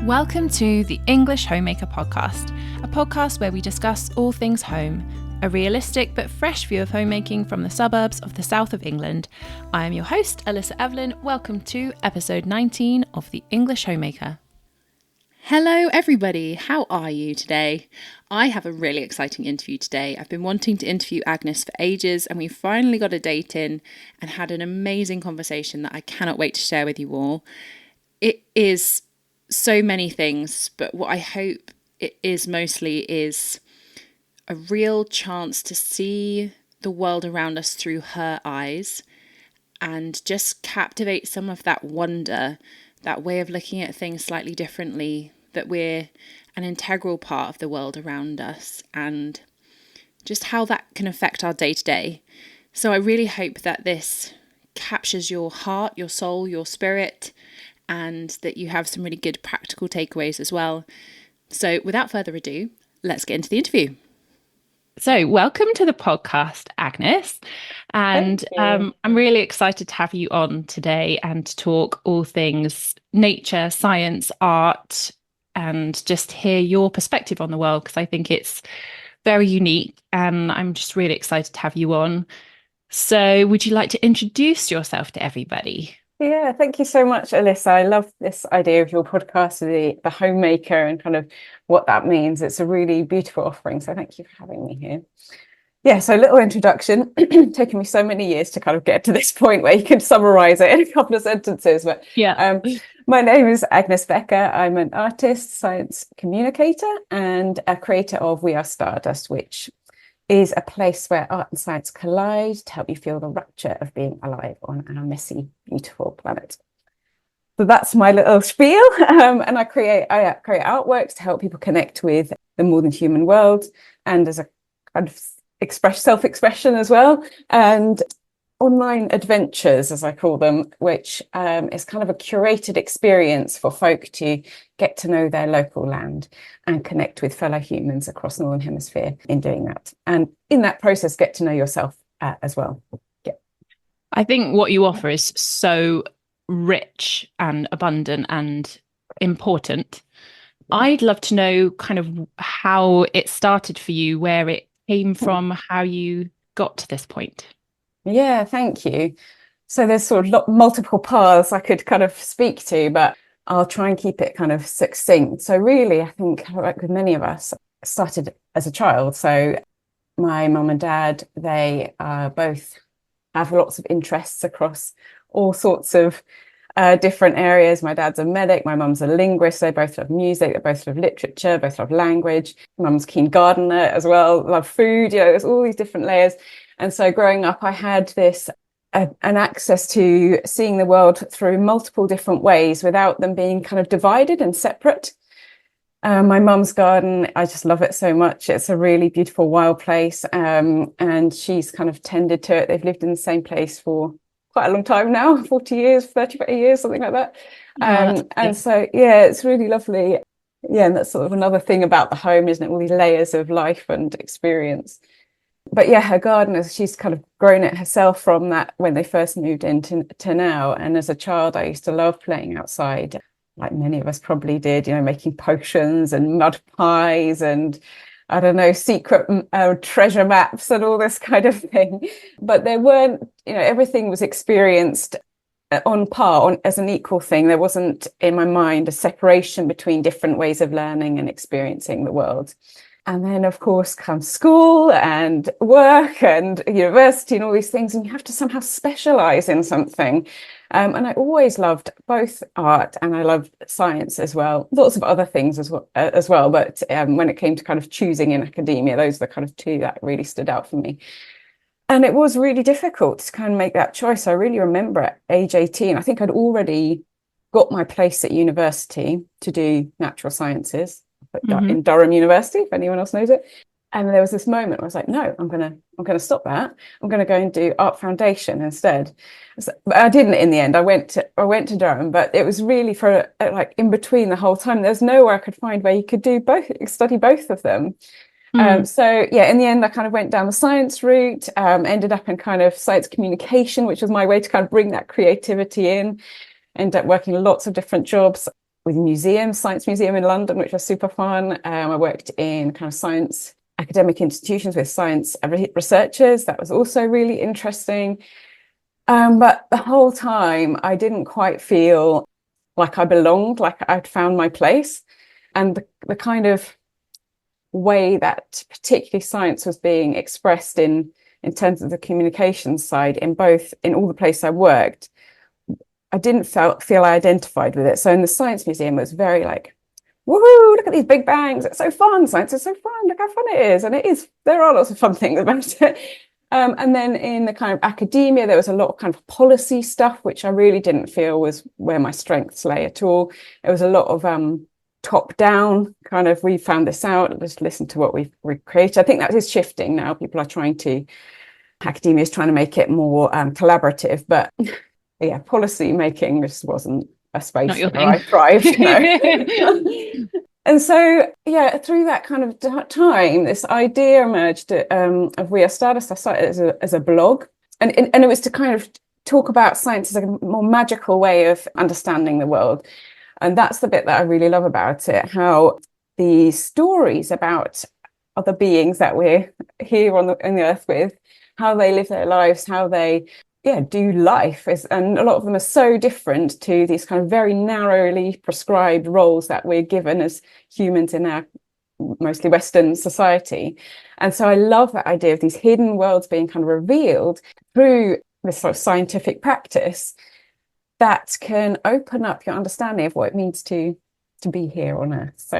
Welcome to the English Homemaker podcast, a podcast where we discuss all things home, a realistic but fresh view of homemaking from the suburbs of the south of England. I am your host, Alyssa Evelyn. Welcome to episode 19 of the English Homemaker. Hello everybody, how are you today? I have a really exciting interview today. I've been wanting to interview Agnes for ages and we finally got a date in and had an amazing conversation that I cannot wait to share with you all. It is so many things, but what I hope it is mostly is a real chance to see the world around us through her eyes and just captivate some of that wonder, that way of looking at things slightly differently, that we're an integral part of the world around us and just how that can affect our day to day. So I really hope that this captures your heart, your soul, your spirit, and that you have some really good practical takeaways as well. So without further ado, let's get into the interview. So welcome to the podcast, Agnes. And I'm really excited to have you on today and to talk all things nature, science, art, and just hear your perspective on the world, because I think it's very unique and I'm just really excited to have you on. So would you like to introduce yourself to everybody? Yeah, thank you so much, Alyssa. I love this idea of your podcast, the homemaker, and kind of what that means. It's a really beautiful offering. So thank you for having me here. Yeah, so a little introduction. Taken me so many years to kind of get to this point where you can summarize it in a couple of sentences. But my name is Agnes Becker. I'm an artist, science communicator, and a creator of We Are Stardust, which is a place where art and science collide to help you feel the rapture of being alive on our messy, beautiful planet. So that's my little spiel. And I create artworks to help people connect with the more than human world, and as a kind of self-expression as well, and online adventures, as I call them, which is kind of a curated experience for folk to get to know their local land and connect with fellow humans across the Northern Hemisphere in doing that. And in that process, get to know yourself as well. Yeah. I think what you offer is so rich and abundant and important. I'd love to know kind of how it started for you, where it came from, how you got to this point. Yeah, thank you. So there's sort of multiple paths I could kind of speak to, but I'll try and keep it kind of succinct. So really, I think, like with many of us, started as a child. So my mum and dad, they both have lots of interests across all sorts of different areas. My dad's a medic, my mum's a linguist. They both love music, they both love literature, both love language. Mum's a keen gardener as well, love food. There's all these different layers. And so growing up, I had this an access to seeing the world through multiple different ways without them being kind of divided and separate. My mum's garden, I just love it so much. It's a really beautiful wild place, and she's kind of tended to it. They've lived in the same place for quite a long time now, 40 years, 30 years, something like that. And so, yeah, it's really lovely. Yeah, and that's sort of another thing about the home, isn't it? All these layers of life and experience. But yeah, her garden, she's kind of grown it herself from that when they first moved in to now. And as a child, I used to love playing outside, like many of us probably did, making potions and mud pies and, I don't know, secret treasure maps and all this kind of thing. But there weren't, everything was experienced on par, as an equal thing. There wasn't, in my mind, a separation between different ways of learning and experiencing the world. And then, of course, comes school and work and university and all these things, and you have to somehow specialize in something. And I always loved both art and I loved science as well. Lots of other things as well. But when it came to kind of choosing in academia, those are the kind of two that really stood out for me. And it was really difficult to kind of make that choice. I really remember at age 18, I think I'd already got my place at university to do natural sciences. In Durham University, if anyone else knows it. And there was this moment where I was like, no, I'm gonna stop that. I'm gonna go and do art foundation instead. So, but I didn't in the end. I went to Durham, but it was really for like in between the whole time. There's nowhere I could find where you could do both, study both of them. So yeah, in the end, I kind of went down the science route, ended up in kind of science communication, which was my way to kind of bring that creativity in. Ended up working lots of different jobs with museums, Science Museum in London, which was super fun. I worked in kind of science academic institutions with science researchers. That was also really interesting. But the whole time, I didn't quite feel like I belonged, like I'd found my place. And the kind of way that particularly science was being expressed in terms of the communications side in all the places I worked, I didn't feel I identified with it. So in the Science Museum, it was very like, woohoo, look at these big bangs. It's so fun. Science is so fun. Look how fun it is. And it is, there are lots of fun things about it. And then in the kind of academia, there was a lot of kind of policy stuff, which I really didn't feel was where my strengths lay at all. There was a lot of top down kind of, we found this out, let's listen to what we've created. I think that is shifting now. Academia is trying to make it more collaborative, but yeah, policy making just wasn't a space where I thrived. No. And so, yeah, through that kind of time, this idea emerged of We Are Stardust. I started as a blog, and it was to kind of talk about science as a more magical way of understanding the world. And that's the bit that I really love about it, how the stories about other beings that we're here on the earth with, how they live their lives, how they do life and a lot of them are so different to these kind of very narrowly prescribed roles that we're given as humans in our mostly Western society. And so I love that idea of these hidden worlds being kind of revealed through this sort of scientific practice that can open up your understanding of what it means to be here on Earth. So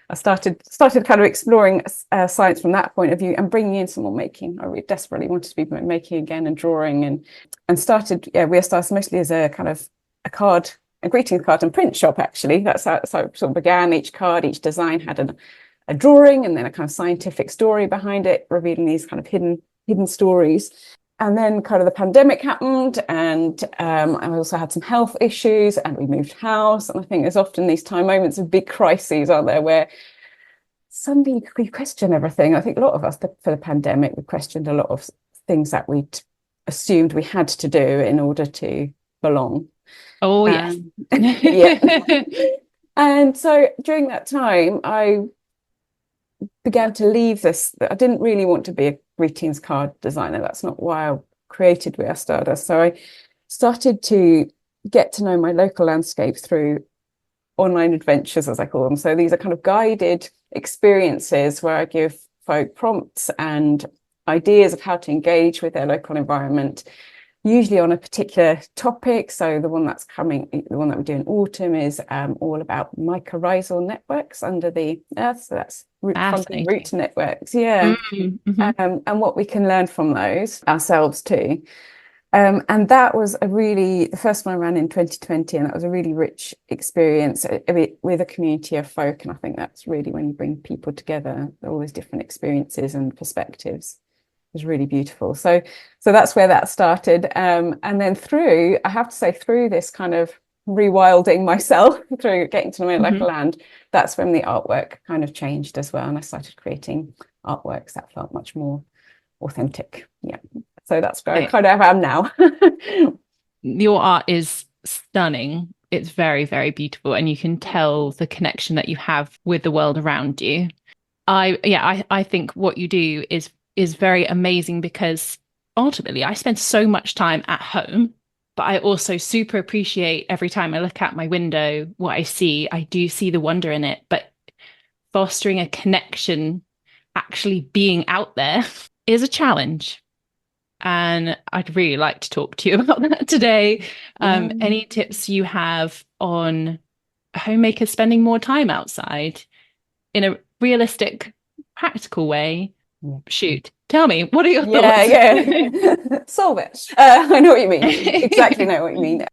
I started kind of exploring science from that point of view and bringing in some more making. I really desperately wanted to be making again and drawing and started, We Are Stars mostly as a kind of a greeting card and print shop, actually. That's how it sort of began. Each card, each design had a drawing and then a kind of scientific story behind it, revealing these kind of hidden stories. And then kind of the pandemic happened and I also had some health issues and we moved house. And I think there's often these moments of big crises, aren't there, where suddenly we question everything. I think a lot of us for the pandemic, we questioned a lot of things that we'd assumed we had to do in order to belong. Oh, yes. Yeah. And so during that time, I began to leave this. I didn't really want to be a greetings card designer. That's not why I created We Are Stardust. So I started to get to know my local landscape through online adventures, as I call them. So these are kind of guided experiences where I give folk prompts and ideas of how to engage with their local environment, usually on a particular topic. So the one that we do in autumn is all about mycorrhizal networks under the earth. So that's root networks. Yeah. Mm-hmm. And what we can learn from those ourselves too. And that was the first one I ran in 2020, and that was a really rich experience with a community of folk. And I think that's really when you bring people together, all these different experiences and perspectives. It was really beautiful. So that's where that started. And then I have to say, through this kind of rewilding myself, through getting to know my local land, that's when the artwork kind of changed as well. And I started creating artworks that felt much more authentic. Yeah. So that's where I kind of am now. Your art is stunning. It's very, very beautiful. And you can tell the connection that you have with the world around you. I think what you do is very amazing, because ultimately I spend so much time at home, but I also super appreciate every time I look out my window, what I see. I do see the wonder in it, but fostering a connection, actually being out there, is a challenge. And I'd really like to talk to you about that today. Any tips you have on homemakers spending more time outside in a realistic, practical way? Shoot, tell me, what are your thoughts? Yeah. Solve it. I know what you mean. Exactly know what you mean.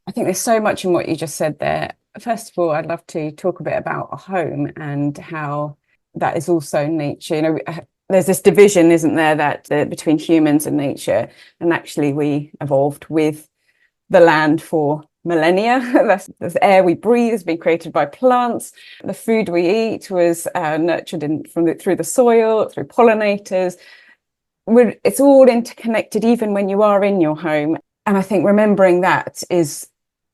I think there's so much in what you just said there. First of all, I'd love to talk a bit about a home and how that is also nature. There's this division, isn't there, that between humans and nature, and actually we evolved with the land for millennia. The air we breathe has been created by plants. The food we eat was nurtured through the soil, through pollinators. It's all interconnected, even when you are in your home. And I think remembering that is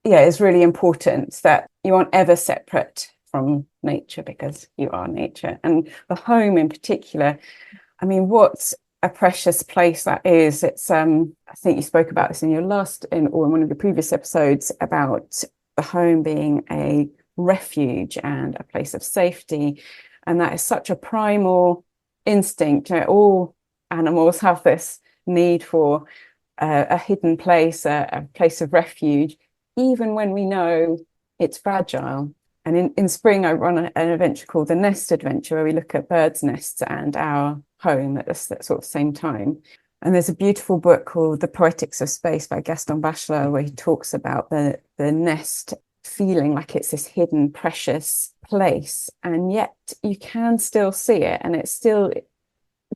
really important, that you aren't ever separate from nature because you are nature. And the home in particular, I mean, what a precious place that is. It's I think you spoke about this in your or in one of the previous episodes about the home being a refuge and a place of safety. And that is such a primal instinct. You know, all animals have this need for a hidden place, a place of refuge, even when we know it's fragile. And in spring, I run an adventure called the Nest Adventure, where we look at birds' nests and our home at that sort of same time. And there's a beautiful book called The Poetics of Space by Gaston Bachelard, where he talks about the nest feeling like it's this hidden, precious place. And yet you can still see it, and it's still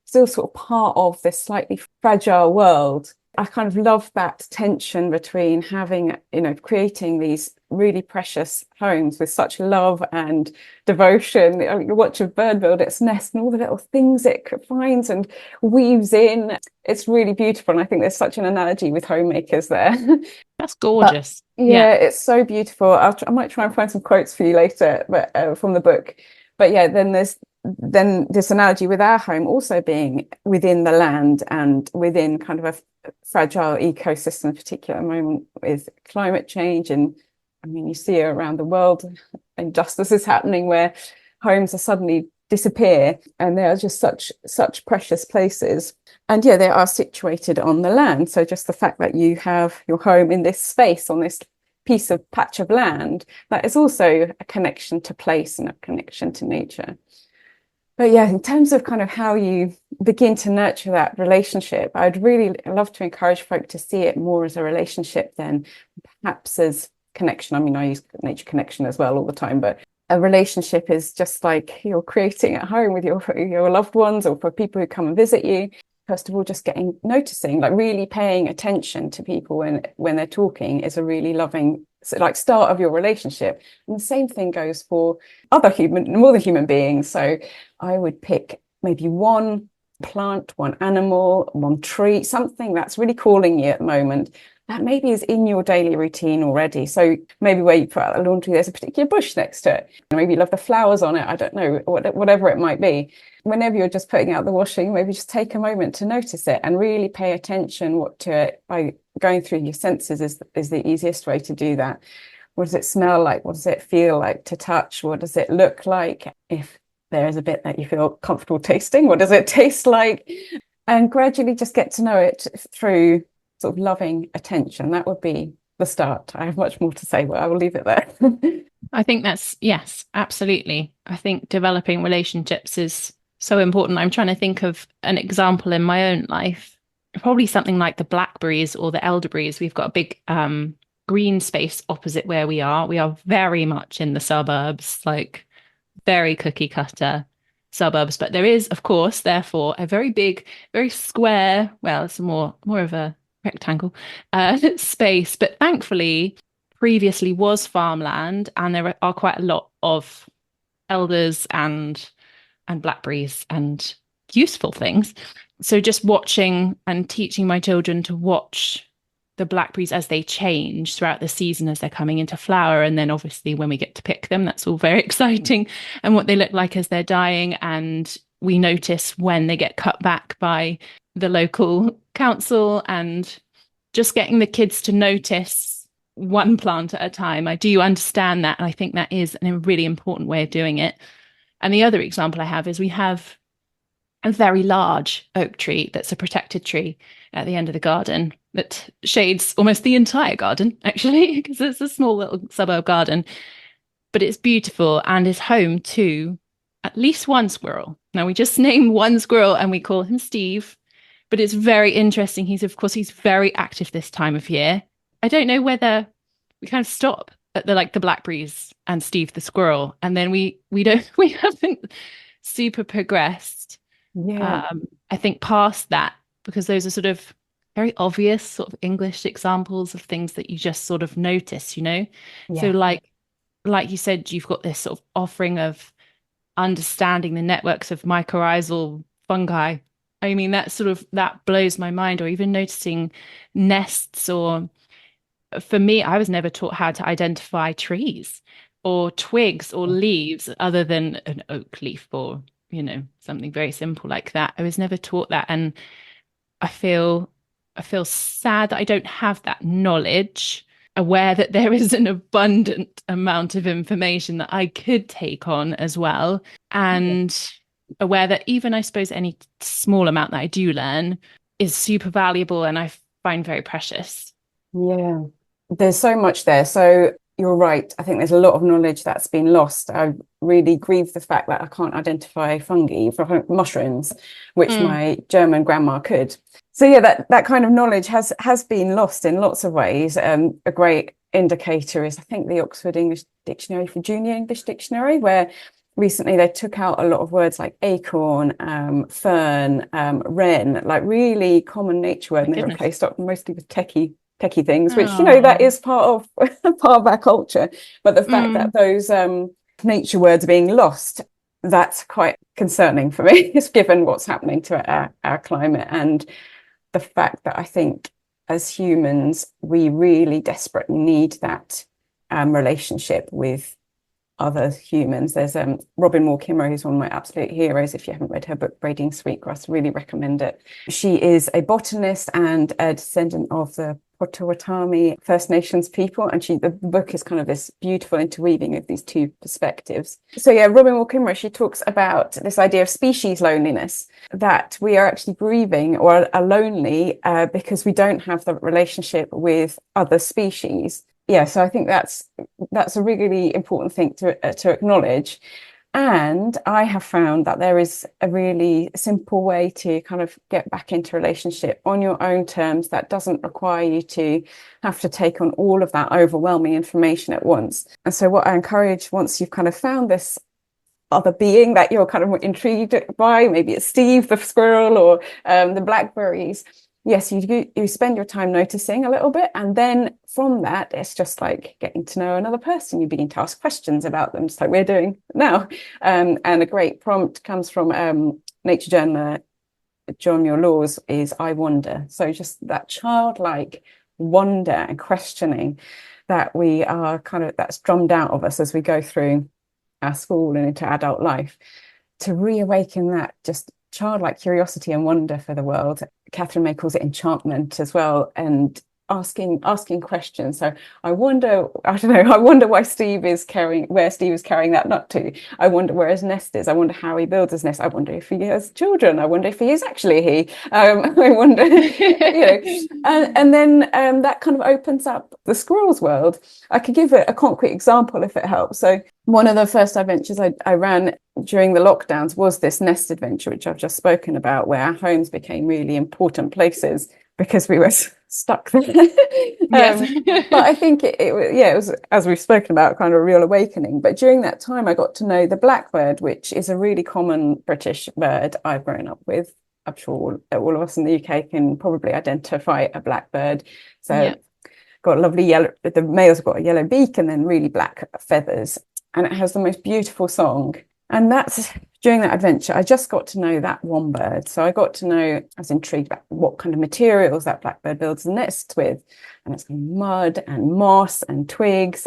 sort of part of this slightly fragile world. I kind of love that tension between having, creating these really precious homes with such love and devotion. You watch a bird build its nest and all the little things it finds and weaves in. It's really beautiful. And I think there's such an analogy with homemakers there. That's gorgeous. But, yeah, it's so beautiful. I might try and find some quotes for you later, but from the book. But yeah, then there's this analogy with our home also being within the land and within kind of a fragile ecosystem, particular moment with climate change. And I mean, you see around the world, injustices happening where homes are suddenly disappear, and they are just such precious places. And yeah, they are situated on the land. So just the fact that you have your home in this space on this patch of land, that is also a connection to place and a connection to nature. But yeah, in terms of kind of how you begin to nurture that relationship, I'd really love to encourage folk to see it more as a relationship than perhaps as connection. I mean, I use nature connection as well all the time, but a relationship is just like you're creating at home with your loved ones or for people who come and visit you. First of all, just noticing, like really paying attention to people when they're talking is a really loving start of your relationship. And the same thing goes for more than human beings. So I would pick maybe one plant, one animal, one tree, something that's really calling you at the moment that maybe is in your daily routine already. So maybe where you put out the laundry, there's a particular bush next to it. Maybe you love the flowers on it. I don't know, whatever it might be. Whenever you're just putting out the washing, maybe just take a moment to notice it and really pay attention to it. By going through your senses is the easiest way to do that. What does it smell like? What does it feel like to touch? What does it look like? If there is a bit that you feel comfortable tasting, what does it taste like? And gradually just get to know it through sort of loving attention. That would be the start. I have much more to say, but I will leave it there. I think yes, absolutely. I think developing relationships is so important. I'm trying to think of an example in my own life. Probably something like the blackberries or the elderberries. We've got a big green space opposite where we are. We are very much in the suburbs, like very cookie cutter suburbs. But there is, of course, therefore, a very big, very square, well, it's more of a rectangle space. But thankfully, previously was farmland, and there are quite a lot of elders and blackberries and useful things. So just watching and teaching my children to watch the blackberries as they change throughout the season as they're coming into flower. And then obviously when we get to pick them, that's all very exciting, and what they look like as they're dying. And we notice when they get cut back by the local council, and just getting the kids to notice one plant at a time. I do understand that. And I think that is a really important way of doing it. And the other example I have is we have a very large oak tree that's a protected tree at the end of the garden that shades almost the entire garden, actually, because it's a small little suburb garden. But it's beautiful and is home to at least one squirrel. Now, we just named one squirrel and we call him Steve, but it's very interesting. He's very active this time of year. I don't know whether we kind of stop at the blackberries and Steve the squirrel, and then we haven't super progressed. Yeah. I think past that, because those are sort of very obvious sort of English examples of things that you just sort of notice, Yeah. So like you said, you've got this sort of offering of understanding the networks of mycorrhizal fungi. I mean, that blows my mind. Or even noticing nests, or for me, I was never taught how to identify trees. or twigs or leaves other than an oak leaf or, something very simple like that. I was never taught that. And I feel sad that I don't have that knowledge, aware that there is an abundant amount of information that I could take on as well. And aware that even, I suppose, any small amount that I do learn is super valuable and I find very precious. Yeah, there's so much there. So you're right. I think there's a lot of knowledge that's been lost. I really grieve the fact that I can't identify fungi from mushrooms, which my German grandma could. So yeah, that kind of knowledge has been lost in lots of ways. A great indicator is, I think, the Oxford English Dictionary for Junior English Dictionary, where recently they took out a lot of words like acorn, fern, wren, like really common nature words, and they replaced it mostly with techie things, which that is part of our culture. But the fact that those nature words are being lost, that's quite concerning for me, given what's happening to our climate, and the fact that I think as humans we really desperately need that relationship with other humans. There's Robin Wall Kimmerer, who's one of my absolute heroes. If you haven't read her book Braiding, Sweetgrass, really recommend it. She is a botanist and a descendant of the Potawatomi First Nations people, and the book is kind of this beautiful interweaving of these two perspectives. So yeah, Robin Wall Kimmerer, she talks about this idea of species loneliness, that we are actually grieving or are lonely because we don't have the relationship with other species. Yeah, so I think that's a really important thing to acknowledge. And I have found that there is a really simple way to kind of get back into relationship on your own terms that doesn't require you to have to take on all of that overwhelming information at once. And so what I encourage, once you've kind of found this other being that you're kind of intrigued by, maybe it's Steve the squirrel or the blackberries, yes, you spend your time noticing a little bit, and then from that, it's just like getting to know another person. You begin to ask questions about them, just like we're doing now. And a great prompt comes from nature journaler John Muir Laws is "I wonder." So just that childlike wonder and questioning that we are that's drummed out of us as we go through our school and into adult life, to reawaken that just childlike curiosity and wonder for the world. Katherine May calls it enchantment as well, and asking questions. So I wonder why Steve is carrying that nut to. I wonder where his nest is. I wonder how he builds his nest. I wonder if he has children. I wonder if he is actually he. I wonder, and then that kind of opens up the squirrels world. I could give a concrete example if it helps. So one of the first adventures I ran during the lockdowns was this nest adventure, which I've just spoken about, where our homes became really important places because we were stuck there. Yes. But I think it was, as we've spoken about, kind of a real awakening. But during that time, I got to know the blackbird, which is a really common British bird I've grown up with. I'm sure all of us in the UK can probably identify a blackbird. So got lovely yellow, the male's got a yellow beak and then really black feathers. And it has the most beautiful song. And that's during that adventure, I just got to know that one bird. So I got to know, I was intrigued about what kind of materials that blackbird builds the nests with. And it's mud and moss and twigs.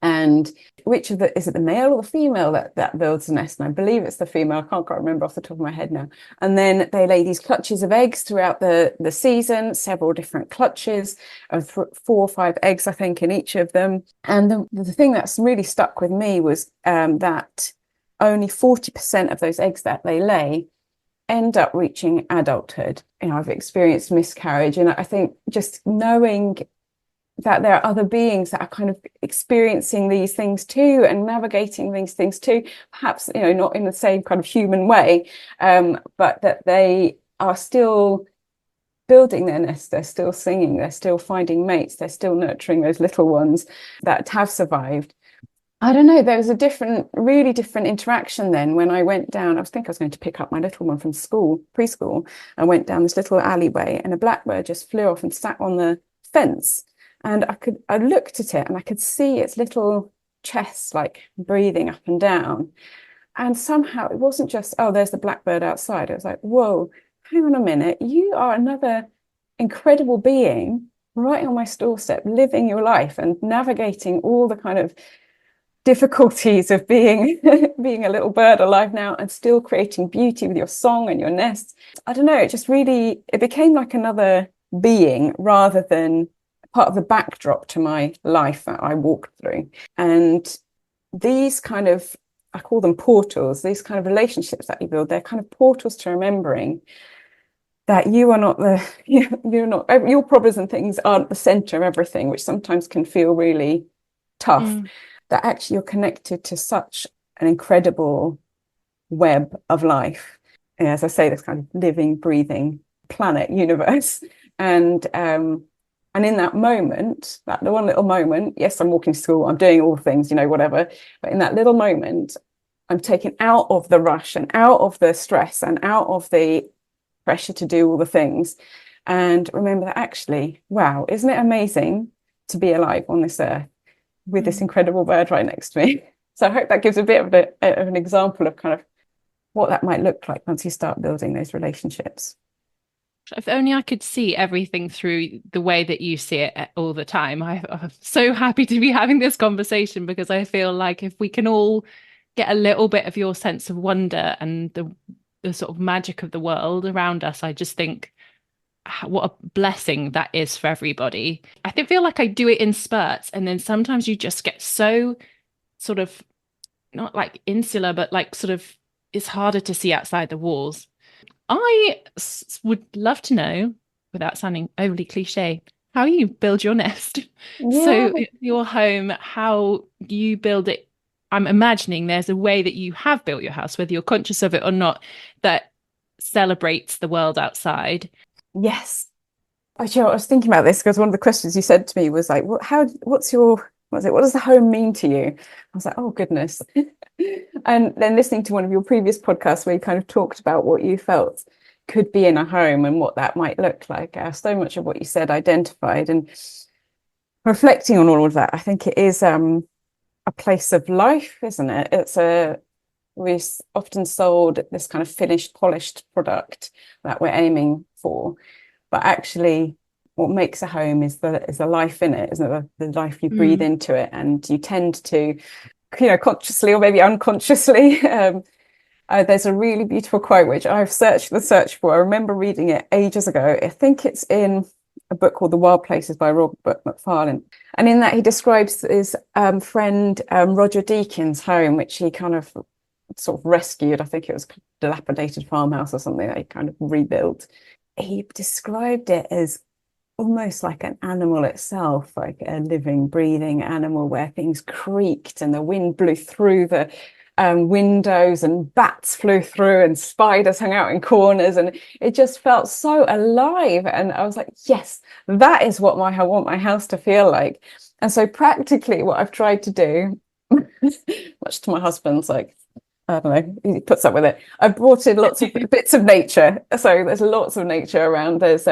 And which is it the male or the female that builds the nest? And I believe it's the female. I can't quite remember off the top of my head now. And then they lay these clutches of eggs throughout the season, several different clutches of 4 or 5 eggs, I think, in each of them. And the thing that's really stuck with me was that only 40% of those eggs that they lay end up reaching adulthood. I've experienced miscarriage, and I think just knowing that there are other beings that are kind of experiencing these things too and navigating these things too, perhaps not in the same kind of human way, but that they are still building their nest, they're still singing, they're still finding mates, they're still nurturing those little ones that have survived. I don't know, there was a really different interaction then when I went down. I was going to pick up my little one from preschool. I went down this little alleyway and a blackbird just flew off and sat on the fence. And I looked at it and I could see its little chest like breathing up and down. And somehow it wasn't just, oh, there's the blackbird outside. It was like, whoa, hang on a minute. You are another incredible being right on my doorstep, living your life and navigating all the kind of difficulties of being being a little bird alive now and still creating beauty with your song and your nest. I don't know, it became like another being rather than part of the backdrop to my life that I walked through. And these kind of, I call them portals, these kind of relationships that you build, they're kind of portals to remembering that you are not you're not, your problems and things aren't the center of everything, which sometimes can feel really tough. That actually you're connected to such an incredible web of life. And as I say, this kind of living, breathing planet, universe. And in that moment, that one little moment, yes, I'm walking to school, I'm doing all the things, whatever. But in that little moment, I'm taken out of the rush and out of the stress and out of the pressure to do all the things. And remember that actually, wow, isn't it amazing to be alive on this earth with this incredible bird right next to me? So I hope that gives a bit of an example of kind of what that might look like once you start building those relationships. If only I could see everything through the way that you see it all the time. I'm so happy to be having this conversation, because I feel like if we can all get a little bit of your sense of wonder and the sort of magic of the world around us, I just think what a blessing that is for everybody. Feel like I do it in spurts, and then sometimes you just get so sort of not like insular, but like sort of it's harder to see outside the walls. I would love to know, without sounding overly cliche, how you build your nest. Yeah. So your home, how you build it. I'm imagining there's a way that you have built your house, whether you're conscious of it or not, that celebrates the world outside. Yes. Actually, I was thinking about this because one of the questions you said to me was like, what does the home mean to you? I was like, oh goodness. And then listening to one of your previous podcasts where you kind of talked about what you felt could be in a home and what that might look like. So much of what you said identified, and reflecting on all of that, I think it is a place of life, isn't it? We're often sold this kind of finished, polished product that we're aiming for, but actually what makes a home is the life in it, isn't it? The life you breathe into it, and you tend to, consciously or maybe unconsciously. There's a really beautiful quote which I've searched for. I remember reading it ages ago. I think it's in a book called The Wild Places by Robert Macfarlane, and in that he describes his friend Roger Deakin's home, which he kind of sort of rescued. I think it was a dilapidated farmhouse or something that he kind of rebuilt. He described it as almost like an animal itself, like a living, breathing animal where things creaked and the wind blew through the windows and bats flew through and spiders hung out in corners, and it just felt so alive. And I was like, yes, that is what I want my house to feel like. And so practically what I've tried to do, much to my husband's like, I don't know, he puts up with it, I've brought in lots of bits of nature. So there's lots of nature around. There's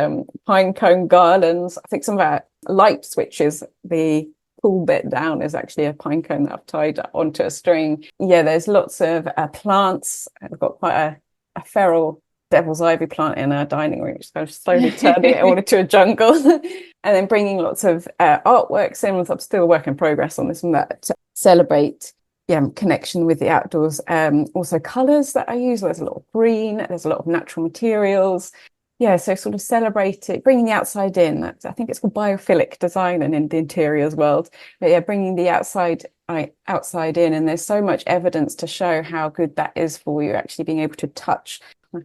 pine cone garlands. I think some of our light switches, the pull bit down is actually a pine cone that I've tied onto a string. Yeah, there's lots of plants. I've got quite a feral devil's ivy plant in our dining room, which is kind of slowly turning it all into a jungle. And then bringing lots of artworks in. I'm still a work in progress on this and that to celebrate connection with the outdoors. Also colours that I use. There's a lot of green, there's a lot of natural materials. Yeah, so sort of celebrate it, bringing the outside in. I think it's called biophilic design and in the interiors world. But yeah, bringing the outside in. And there's so much evidence to show how good that is for you, actually being able to touch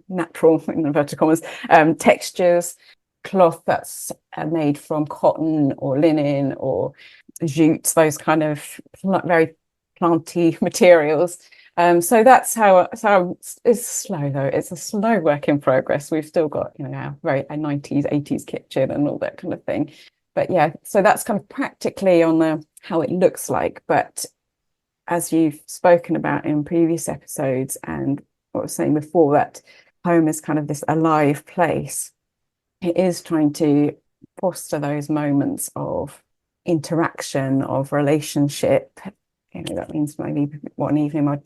natural, in inverted commas, textures, cloth that's made from cotton or linen or jute, those kind of very planty materials. So that's how it's slow though. It's a slow work in progress. We've still got, our 90s, 80s kitchen and all that kind of thing. But yeah, so that's kind of practically on how it looks like. But as you've spoken about in previous episodes and what I was saying before, that home is kind of this alive place. It is trying to foster those moments of interaction, of relationship. That means maybe one evening my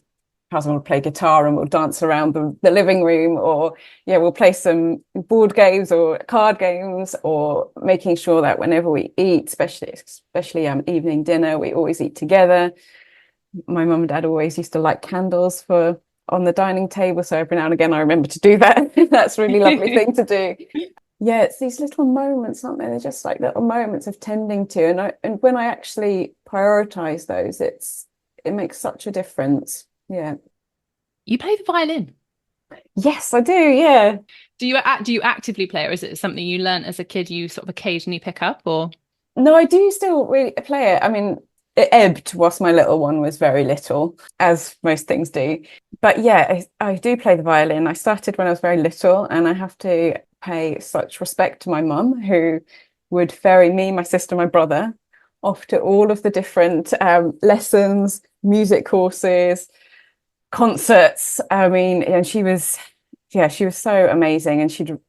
husband will play guitar and we'll dance around the living room, or we'll play some board games or card games, or making sure that whenever we eat, especially evening dinner, we always eat together. my mum and dad always used to light candles for on the dining table. So every now and again, I remember to do that. That's a really lovely thing to do. Yeah, it's these little moments, aren't they? They're just like little moments of tending to, and when I actually prioritize those, it makes such a difference. Yeah. You play the violin. Yes, I do. Yeah. Do you actively play, or is it something you learnt as a kid you sort of occasionally pick up, or? No, I do still really play it. I mean, it ebbed whilst my little one was very little, as most things do. But yeah, I do play the violin. I started when I was very little, and I have to pay such respect to my mum, who would ferry me, my sister, my brother off to all of the different lessons, music courses, concerts. I mean, and she was so amazing. And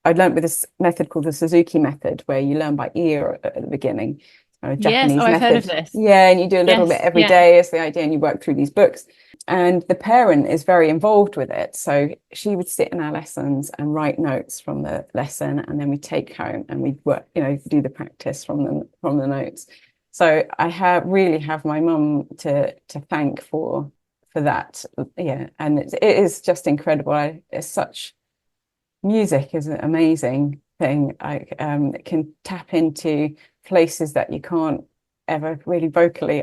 I'd learned with this method called the Suzuki method, where you learn by ear at the beginning, a Yes, Japanese I've heard method. of this. Yeah, and you do a little bit Yes, every yeah. day is the idea, and you work through these books. And the parent is very involved with it. So she would sit in our lessons and write notes from the lesson, and then we take home and we work, do the practice from the notes. So really have my mum to thank for that. Yeah, and it is just incredible. It's such music is an amazing thing. It can tap into places that you can't ever really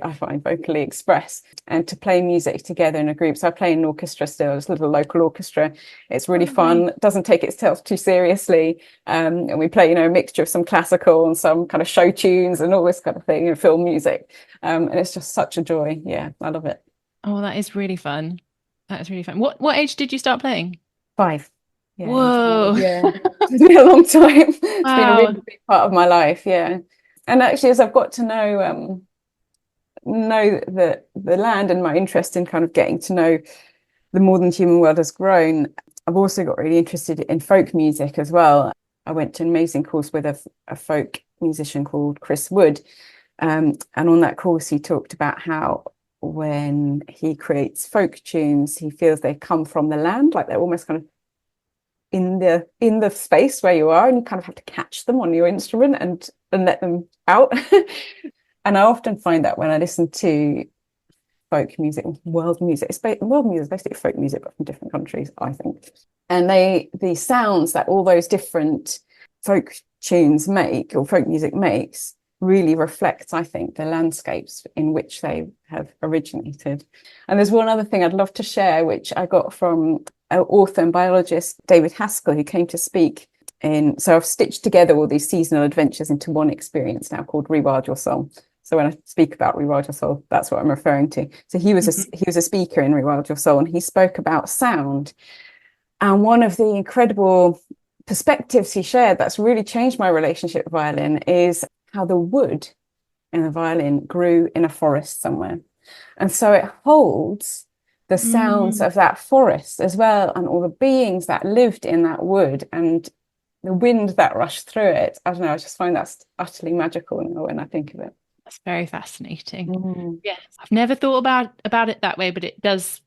I find vocally express. And to play music together in a group. So I play in an orchestra still, just a little local orchestra. It's really fun. It doesn't take itself too seriously. And we play, a mixture of some classical and some kind of show tunes and all this kind of thing, and film music. And it's just such a joy. Yeah, I love it. Oh, that is really fun. That is really fun. What age did you start playing? 5. Yeah, Whoa. yeah. It's been a long time. It's been a Wow. really big part of my life. Yeah. And actually, as I've got to know the land, and my interest in kind of getting to know the more than human world has grown, I've also got really interested in folk music as well. I went to an amazing course with a folk musician called Chris Wood. And on that course, he talked about how when he creates folk tunes, he feels they come from the land, like they're almost kind of in the space where you are, and you kind of have to catch them on your instrument and let them out. And I often find that when I listen to folk music, world music, world music is basically folk music, but from different countries, I think. And the sounds that all those different folk tunes make, or folk music makes, really reflects, I think, the landscapes in which they have originated. And there's one other thing I'd love to share, which I got from author and biologist David Haskell, who came to speak so I've stitched together all these seasonal adventures into one experience now called Rewild Your Soul. So when I speak about Rewild Your Soul, that's what I'm referring to. So he was a speaker in Rewild Your Soul, and he spoke about sound. And one of the incredible perspectives he shared that's really changed my relationship with violin is how the wood in the violin grew in a forest somewhere. And so it holds the sounds of that forest as well, and all the beings that lived in that wood, and the wind that rushed through it. I don't know, I just find that's utterly magical when I think of it. That's very fascinating. Yes, I've never thought about it that way, but it does.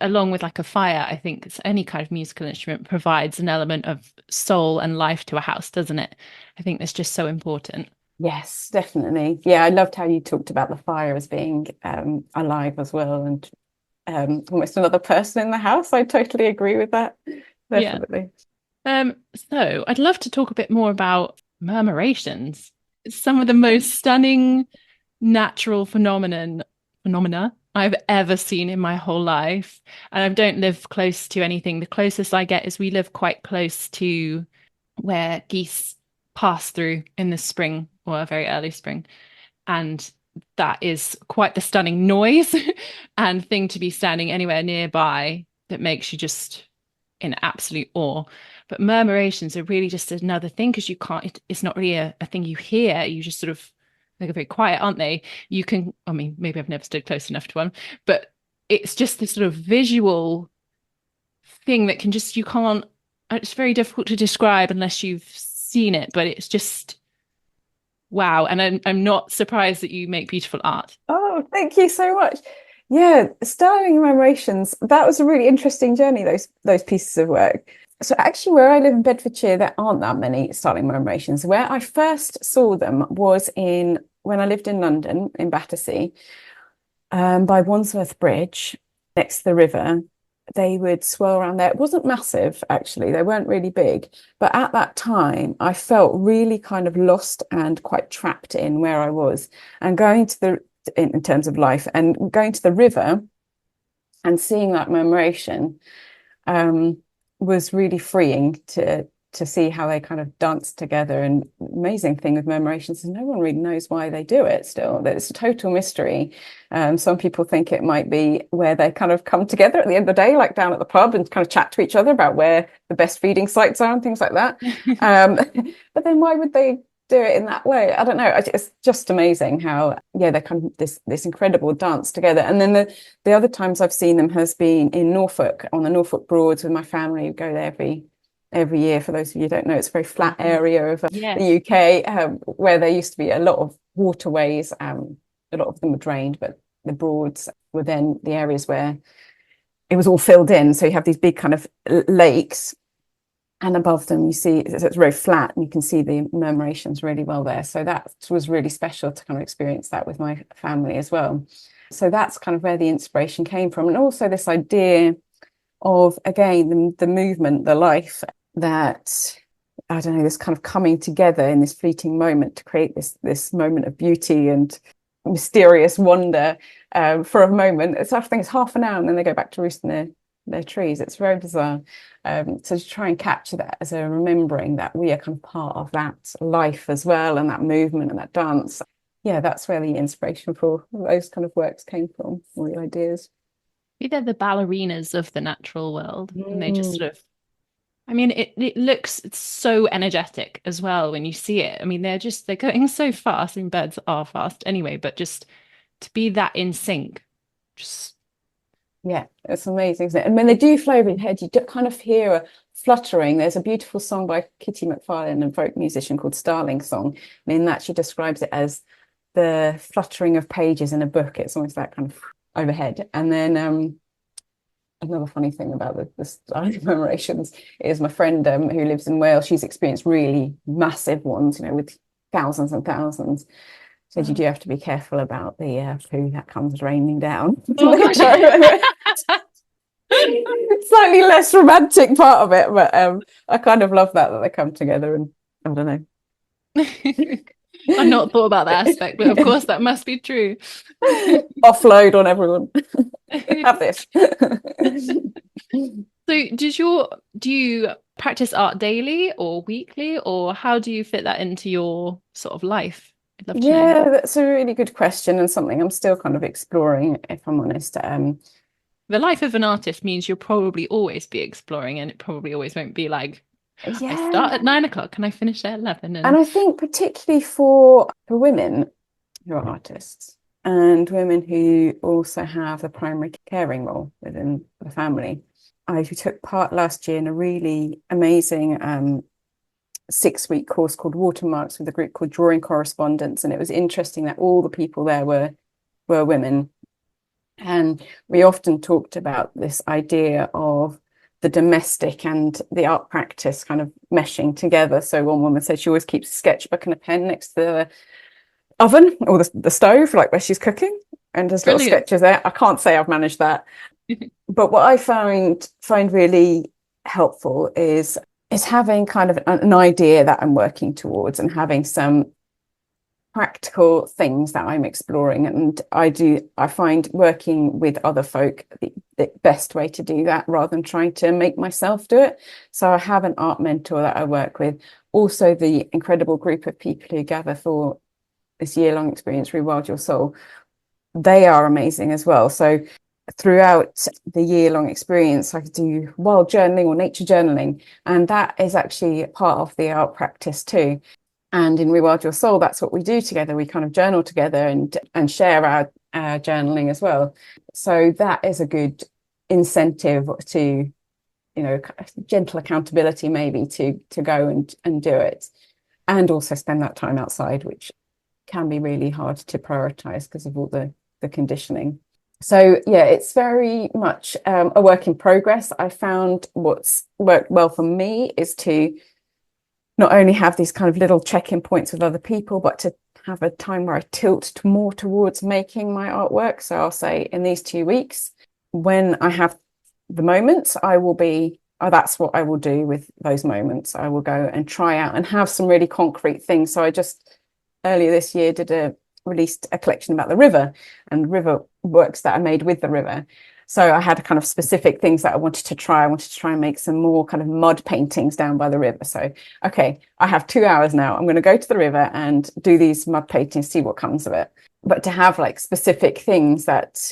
Along with like a fire, I think any kind of musical instrument provides an element of soul and life to a house, doesn't it? I think that's just so important. Yes, definitely. Yeah, I loved how you talked about the fire as being alive as well, and almost another person in the house. I totally agree with that. Definitely. So I'd love to talk a bit more about murmurations. Some of the most stunning natural phenomena I've ever seen in my whole life. And I don't live close to anything. The closest I get is we live quite close to where geese pass through in the spring, or a very early spring. And that is quite the stunning noise and thing to be standing anywhere nearby that makes you just in absolute awe. But murmurations are really just another thing, because it's not really a thing you hear. You just sort of, they're very quiet, aren't they? You can, I mean, maybe I've never stood close enough to one, but it's just this sort of visual thing that it's very difficult to describe unless you've seen it, but it's just wow. And I'm not surprised that you make beautiful art. Oh, thank you so much. Yeah, Starling Murmurations, that was a really interesting journey, those pieces of work. So actually, where I live in Bedfordshire, there aren't that many starling murmurations. Where I first saw them was when I lived in London, in Battersea. by Wandsworth Bridge next to the river. They would swirl around there. It wasn't massive, actually. They weren't really big. But at that time, I felt really kind of lost and quite trapped in where I was. And going to in terms of life, and going to the river and seeing that murmuration was really freeing to see how they kind of dance together. And amazing thing with murmurations is no one really knows why they do it still. It's a total mystery. Some people think it might be where they kind of come together at the end of the day, like down at the pub, and kind of chat to each other about where the best feeding sites are and things like that. But then why would they do it in that way? I don't know. It's just amazing how, yeah, they're kind of this incredible dance together. And then the other times I've seen them has been in Norfolk, on the Norfolk Broads with my family. We go there every year. For those of you who don't know, it's a very flat area of the UK, where there used to be a lot of waterways. A lot of them were drained, but the Broads were then the areas where it was all filled in. So you have these big kind of lakes, and above them you see it's very flat, and you can see the murmurations really well there. So that was really special to kind of experience that with my family as well. So that's kind of where the inspiration came from. And also this idea of, again, the movement, the life, that, I don't know, this kind of coming together in this fleeting moment to create this moment of beauty and mysterious wonder for a moment. I think it's half an hour, and then they go back to roost in their trees. It's very bizarre. So to try and capture that as a remembering that we are kind of part of that life as well, and that movement and that dance. Yeah, that's where the inspiration for those kind of works came from, all the ideas. They're the ballerinas of the natural world, and they just sort of, I mean, it looks, it's so energetic as well when you see it. I mean, they're going so fast. I mean, birds are fast anyway, but just to be that in sync, just, yeah, it's amazing, isn't it? And when they do fly over your head, you do kind of hear a fluttering. There's a beautiful song by Kitty Macfarlane, a folk musician, called Starling Song. And in that, she describes it as the fluttering of pages in a book. It's almost that kind of overhead. And then another funny thing about the commemorations is my friend who lives in Wales, she's experienced really massive ones, with thousands and thousands. So you do have to be careful about the poo that comes raining down. Oh gosh. Slightly less romantic part of it, but I kind of love that they come together, and I don't know. I've not thought about that aspect, but of course that must be true. Offload on everyone. Have this. So do you practice art daily or weekly, or how do you fit that into your sort of life? I'd love to know. That's a really good question, and something I'm still kind of exploring, if I'm honest. The life of an artist means you'll probably always be exploring, and it probably always won't be like, I start at 9 o'clock and I finish at 11. And I think particularly for women who are artists, and women who also have the primary caring role within the family. I took part last year in a really amazing 6-week course called Watermarks with a group called Drawing Correspondence. And it was interesting that all the people there were women. And we often talked about this idea of the domestic and the art practice kind of meshing together. So one woman said she always keeps a sketchbook and a pen next to the oven or the stove, like where she's cooking, and there's little sketches there. I can't say I've managed that. But what I find really helpful is having kind of an idea that I'm working towards, and having some practical things that I'm exploring. And I find working with other folk the best way to do that, rather than trying to make myself do it. So I have an art mentor that I work with, also the incredible group of people who gather for this year-long experience, Rewild Your Soul. They are amazing as well. So throughout the year-long experience, I could do wild journaling or nature journaling, and that is actually part of the art practice too. And in Rewild Your Soul, that's what we do together. We kind of journal together and share our journaling as well. So that is a good incentive to, gentle accountability maybe to go and do it, and also spend that time outside, which can be really hard to prioritize because of all the conditioning. So yeah, it's very much a work in progress. I found what's worked well for me is to not only have these kind of little check-in points with other people, but to have a time where I tilt more towards making my artwork. So I'll say in these 2 weeks, when I have the moments, I will be, that's what I will do with those moments. I will go and try out and have some really concrete things. So I just earlier this year released a collection about the river and river works that I made with the river. So I had kind of specific things that I wanted to try. I wanted to try and make some more kind of mud paintings down by the river. So, okay, I have 2 hours now. I'm going to go to the river and do these mud paintings, see what comes of it. But to have like specific things that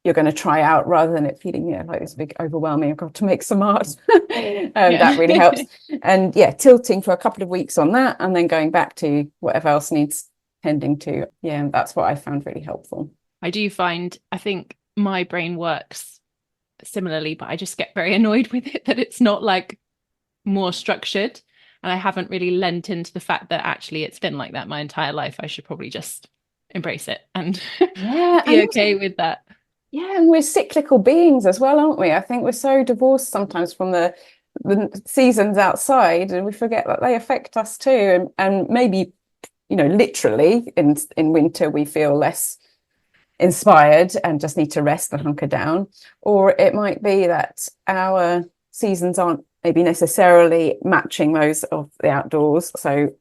you're going to try out rather than it feeling, like this big overwhelming, I've got to make some art. That really helps. And yeah, tilting for a couple of weeks on that and then going back to whatever else needs tending to. Yeah, and that's what I found really helpful. I think my brain works similarly, but I just get very annoyed with it that it's not like more structured. And I haven't really lent into the fact that actually it's been like that my entire life. I should probably just embrace it and be okay with that. Yeah, and we're cyclical beings as well, aren't we? I think we're so divorced sometimes from the seasons outside, and we forget that they affect us too. And maybe, literally in winter we feel less inspired and just need to rest and hunker down. Or it might be that our seasons aren't maybe necessarily matching those of the outdoors. So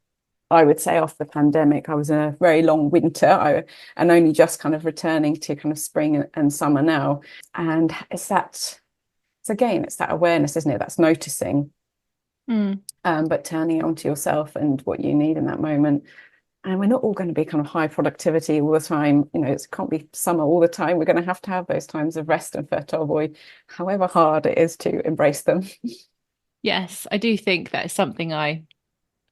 I would say after the pandemic, I was in a very long winter and only just kind of returning to kind of spring and summer now. And it's that awareness, isn't it? That's noticing, but turning it onto yourself and what you need in that moment. And we're not all going to be kind of high productivity all the time. It can't be summer all the time. We're going to have those times of rest and fertile void, however hard it is to embrace them. Yes, I do think that is something I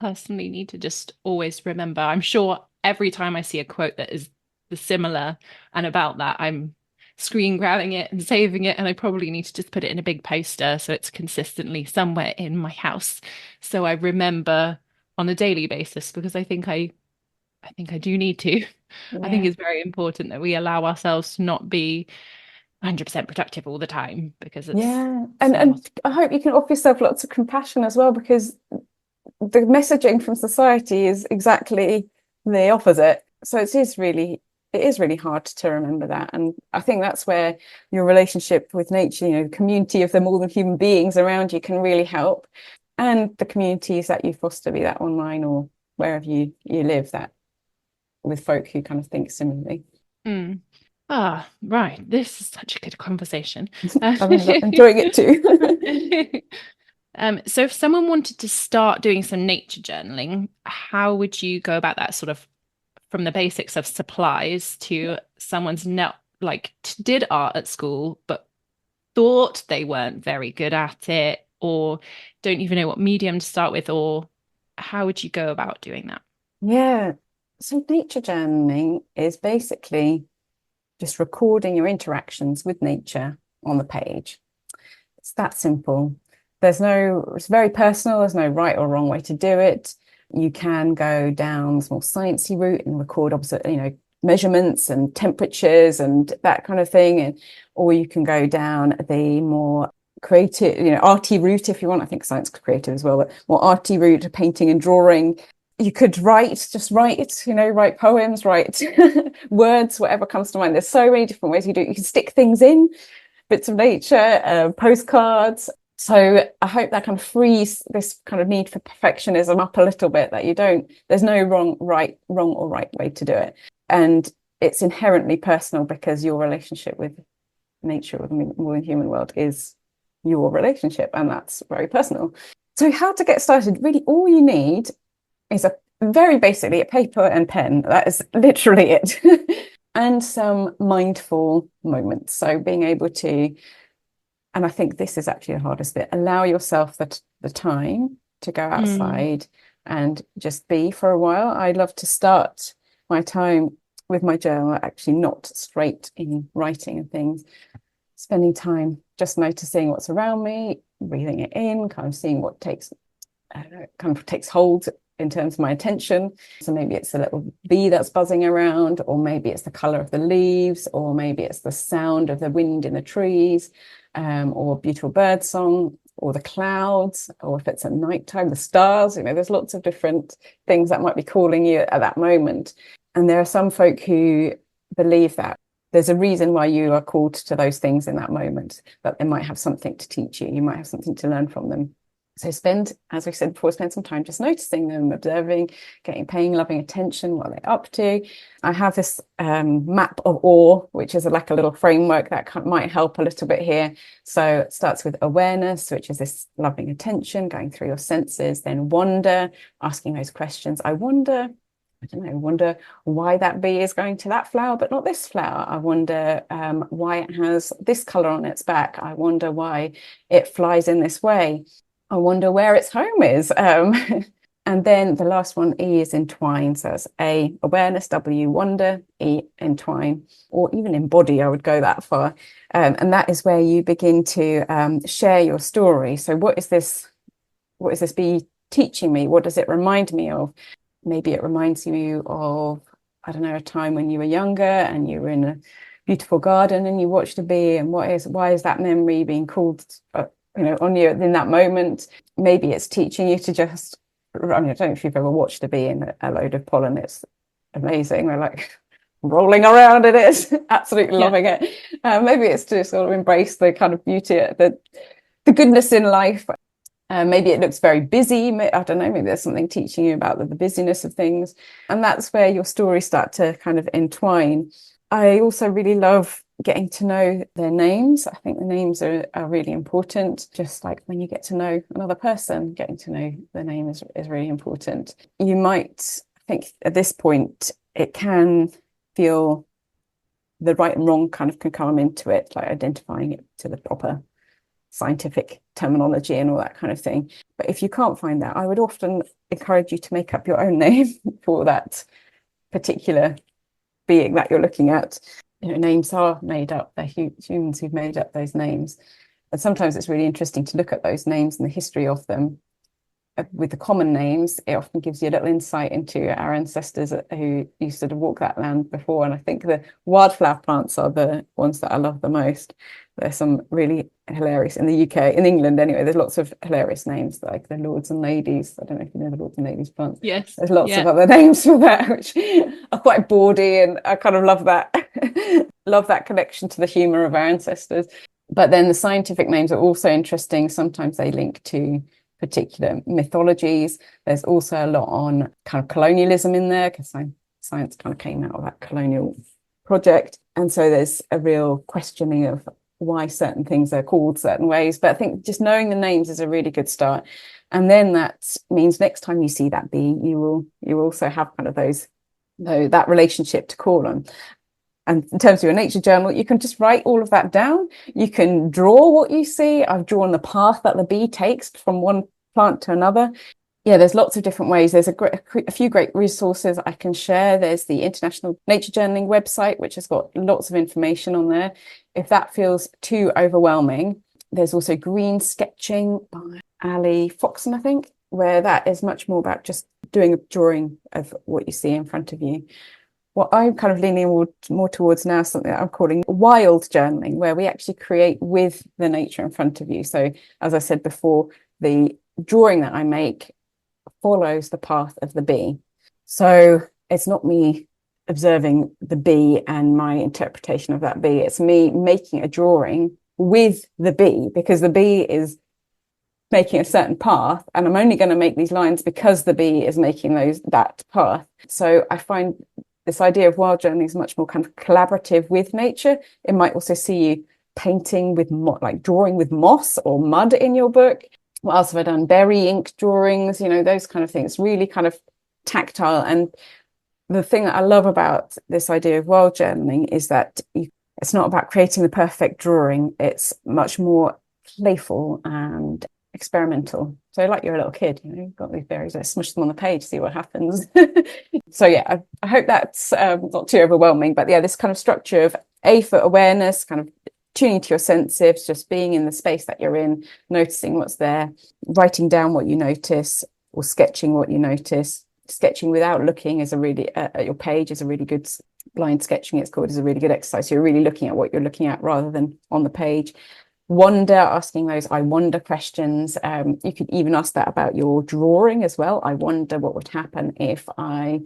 personally need to just always remember. I'm sure every time I see a quote that is similar and about that, I'm screen grabbing it and saving it, and I probably need to just put it in a big poster so it's consistently somewhere in my house so I remember on a daily basis, because I think I do need to. Yeah. I think it's very important that we allow ourselves to not be 100% productive all the time, because it's and I hope you can offer yourself lots of compassion as well, because the messaging from society is exactly the opposite. So it is really hard to remember that. And I think that's where your relationship with nature, the community of the more than human beings around you can really help. And the communities that you foster, be that online or wherever you live, that with folk who kind of think similarly. Right. This is such a good conversation. I'm enjoying it too. So if someone wanted to start doing some nature journaling, how would you go about that, sort of from the basics of supplies to someone's did art at school but thought they weren't very good at it, or don't even know what medium to start with, or how would you go about doing that? Yeah. So nature journaling is basically just recording your interactions with nature on the page. It's that simple. It's very personal. There's no right or wrong way to do it. You can go down the more sciencey route and record measurements and temperatures and that kind of thing. Or you can go down the more creative, arty route if you want. I think science is creative as well, but more arty route of painting and drawing. You could write poems, write words, whatever comes to mind. There's so many different ways you do it. You can stick things in, bits of nature, postcards. So I hope that kind of frees this kind of need for perfectionism up a little bit, that there's no wrong or right way to do it. And it's inherently personal, because your relationship with nature, with the more than human world, is your relationship, and that's very personal. So how to get started? Really, all you need is very basically a paper and pen. That is literally it. And some mindful moments. So being able to, and I think this is actually the hardest bit, allow yourself the time to go outside and just be for a while. I love to start my time with my journal, actually not straight in writing and things, spending time just noticing what's around me, breathing it in, kind of seeing what takes hold in terms of my attention. So maybe it's a little bee that's buzzing around, or maybe it's the color of the leaves, or maybe it's the sound of the wind in the trees, or beautiful bird song, or the clouds, or if it's at nighttime, the stars. There's lots of different things that might be calling you at that moment. And there are some folk who believe that there's a reason why you are called to those things in that moment, that they might have something to teach you. You might have something to learn from them. So as we said before, spend some time just noticing them, observing, paying loving attention, what they're up to. I have this map of awe, which is like a little framework that might help a little bit here. So it starts with awareness, which is this loving attention, going through your senses, then wonder, asking those questions. I wonder why that bee is going to that flower, but not this flower. I wonder why it has this colour on its back. I wonder why it flies in this way. I wonder where its home is. And then the last one, E, is entwine. So it's A, awareness, W, wonder, E, entwine, or even embody, I would go that far. And that is where you begin to share your story. So what is this bee teaching me? What does it remind me of? Maybe it reminds you of, I don't know, a time when you were younger and you were in a beautiful garden and you watched a bee, and why is that memory being called on you in that moment? Maybe it's teaching you to just, I don't know if you've ever watched a bee in a load of pollen. It's amazing. We're like rolling around in it, absolutely loving it. Maybe it's to sort of embrace the kind of beauty, the goodness in life. Maybe it looks very busy. I don't know, maybe there's something teaching you about the busyness of things. And that's where your stories start to kind of entwine. I also really love getting to know their names. I think the names are really important. Just like when you get to know another person, getting to know their name is really important. You might think at this point, it can feel the right and wrong kind of can come into it, like identifying it to the proper scientific terminology and all that kind of thing. But if you can't find that, I would often encourage you to make up your own name for that particular being that you're looking at. Names are made up. They're humans who've made up those names. And sometimes it's really interesting to look at those names and the history of them. With the common names, it often gives you a little insight into our ancestors who used to walk that land before. And I think the wildflower plants are the ones that I love the most. There's some really hilarious in the UK, in England anyway. There's lots of hilarious names like the Lords and Ladies. I don't know if you know the Lords and Ladies plants. Yes. There's lots of other names for that, which are quite bawdy, and I kind of love that. Love that connection to the humour of our ancestors. But then the scientific names are also interesting. Sometimes they link to particular mythologies. There's also a lot on kind of colonialism in there, because science kind of came out of that colonial project. And so there's a real questioning of why certain things are called certain ways. But I think just knowing the names is a really good start. And then that means next time you see that bee, you also have kind of that relationship to call on. And in terms of your nature journal, you can just write all of that down. You can draw what you see. I've drawn the path that the bee takes from one plant to another. Yeah, there's lots of different ways. There's a few great resources I can share. There's the International Nature Journaling website, which has got lots of information on there. If that feels too overwhelming, there's also Green Sketching by Ali Foxon, I think, where that is much more about just doing a drawing of what you see in front of you. What I'm kind of leaning more towards now, something that I'm calling wild journaling, where we actually create with the nature in front of you. So as I said before, the drawing that I make follows the path of the bee. So it's not me observing the bee and my interpretation of that bee. It's me making a drawing with the bee, because the bee is making a certain path, and I'm only going to make these lines because the bee is making that path. So I find this idea of wild journaling is much more kind of collaborative with nature. It might also see you painting with like drawing with moss or mud in your book. What else have I done? Berry ink drawings, those kind of things, really kind of tactile. And the thing that I love about this idea of wild journaling is that it's not about creating the perfect drawing. It's much more playful and experimental. So like you're a little kid, you've got these berries, let's smush them on the page, see what happens. So yeah, I hope that's not too overwhelming, but yeah, this kind of structure of A, for awareness, kind of tuning to your senses, just being in the space that you're in, noticing what's there, writing down what you notice, or sketching what you notice. Sketching without looking is a really at your page is a really good, blind sketching it's called, is a really good exercise. So you're really looking at what you're looking at rather than on the page. wonder, asking those I wonder questions. You could even ask that about your drawing as well. I wonder what would happen if I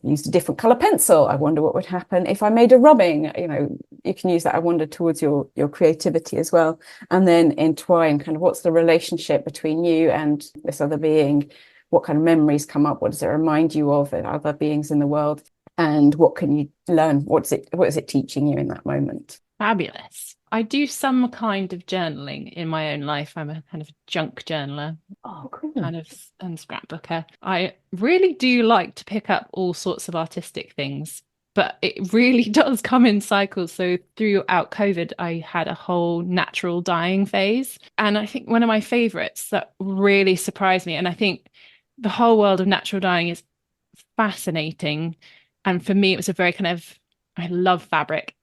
used a different color pencil. I wonder what would happen if I made a rubbing. You can use that I wonder towards your creativity as well. And then entwine kind of what's the relationship between you and this other being? What kind of memories come up? What does it remind you of other beings in the world? And what can you learn? What is it teaching you in that moment? Fabulous. I do some kind of journaling in my own life. I'm a kind of junk journaler. Oh, cool. Kind of and scrapbooker. I really do like to pick up all sorts of artistic things, but it really does come in cycles. So throughout COVID, I had a whole natural dyeing phase. And I think one of my favorites that really surprised me, and I think the whole world of natural dyeing is fascinating. And for me, it was a very kind of, I love fabric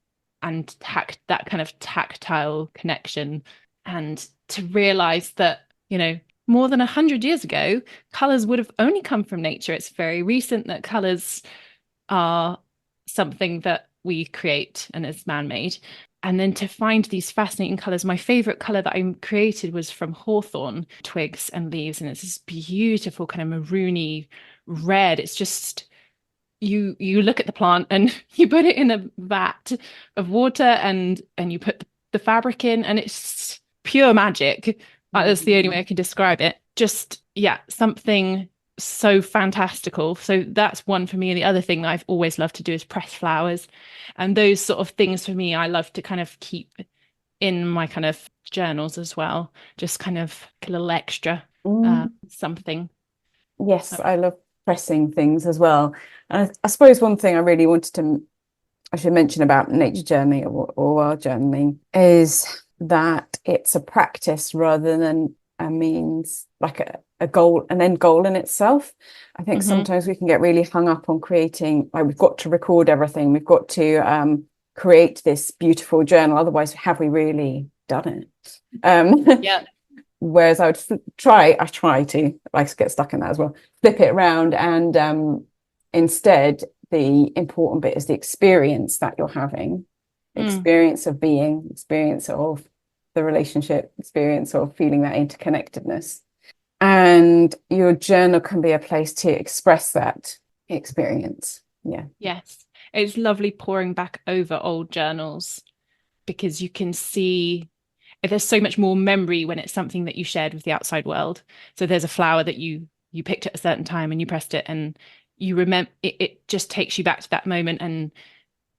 and that kind of tactile connection. And to realize that, more than 100 years ago, colors would have only come from nature. It's very recent that colors are something that we create and is man-made. And then to find these fascinating colors, my favorite color that I created was from hawthorn twigs and leaves. And it's this beautiful kind of maroony red. It's just, you look at the plant and you put it in a vat of water and you put the fabric in, and it's pure magic. That's the only way I can describe it. Just, something so fantastical. So that's one for me. And the other thing that I've always loved to do is press flowers. And those sort of things for me, I love to kind of keep in my kind of journals as well. Just kind of a little extra something. Yes, I love pressing things as well. And I suppose one thing I really I should mention about nature journaling or wild journaling is that it's a practice rather than a means, like a goal, an end goal in itself. I think sometimes we can get really hung up on creating, like we've got to record everything, we've got to create this beautiful journal, otherwise have we really done it? Yeah. Whereas I try to, like, get stuck in that as well, flip it around, and instead the important bit is the experience that you're having, experience of being, experience of the relationship, experience of feeling that interconnectedness. And your journal can be a place to express that experience. Yeah. Yes. It's lovely poring back over old journals because you can see there's so much more memory when it's something that you shared with the outside world. So there's a flower that you picked at a certain time and you pressed it, and you remember it just takes you back to that moment. And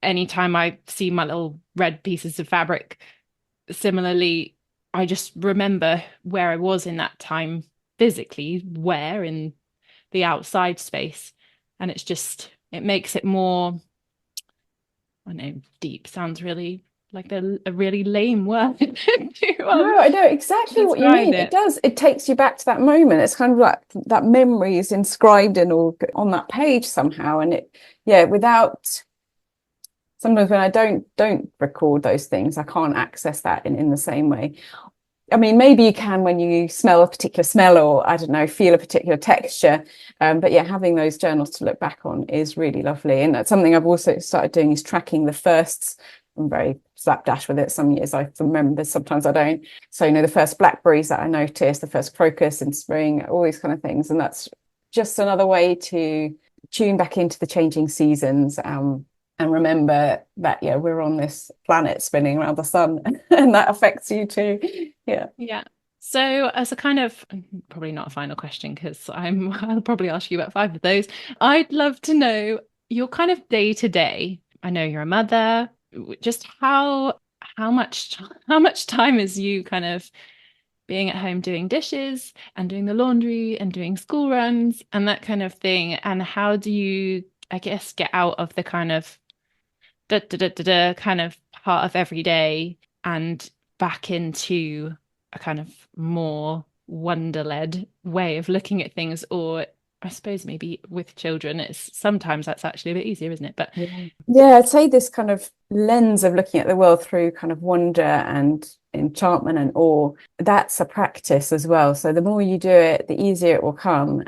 anytime I see my little red pieces of fabric, similarly, I just remember where I was in that time physically, where in the outside space. And it's just, it makes it more, I know, deep sounds really like a really lame word. No, I know exactly what you mean. It does. It takes you back to that moment. It's kind of like that memory is inscribed in or on that page somehow. And without, sometimes when I don't record those things, I can't access that in the same way. I mean, maybe you can when you smell a particular smell, or I don't know, feel a particular texture. But having those journals to look back on is really lovely. And that's something I've also started doing, is tracking the firsts. I'm very slapdash with it. Some years I remember, sometimes I don't. So, the first blackberries that I noticed, the first crocus in spring, all these kind of things. And that's just another way to tune back into the changing seasons, and remember that, we're on this planet spinning around the sun and that affects you too. Yeah. So as a kind of, probably not a final question, because I'll probably ask you about 5 of those. I'd love to know your kind of day to day. I know you're a mother. Just how much time is you kind of being at home doing dishes and doing the laundry and doing school runs and that kind of thing? And how do you, I guess, get out of the kind of kind of part of every day and back into a kind of more wonder-led way of looking at things? Or I suppose maybe with children, it's sometimes that's actually a bit easier, isn't it? But I'd say this kind of lens of looking at the world through kind of wonder and enchantment and awe, that's a practice as well. So the more you do it, the easier it will come.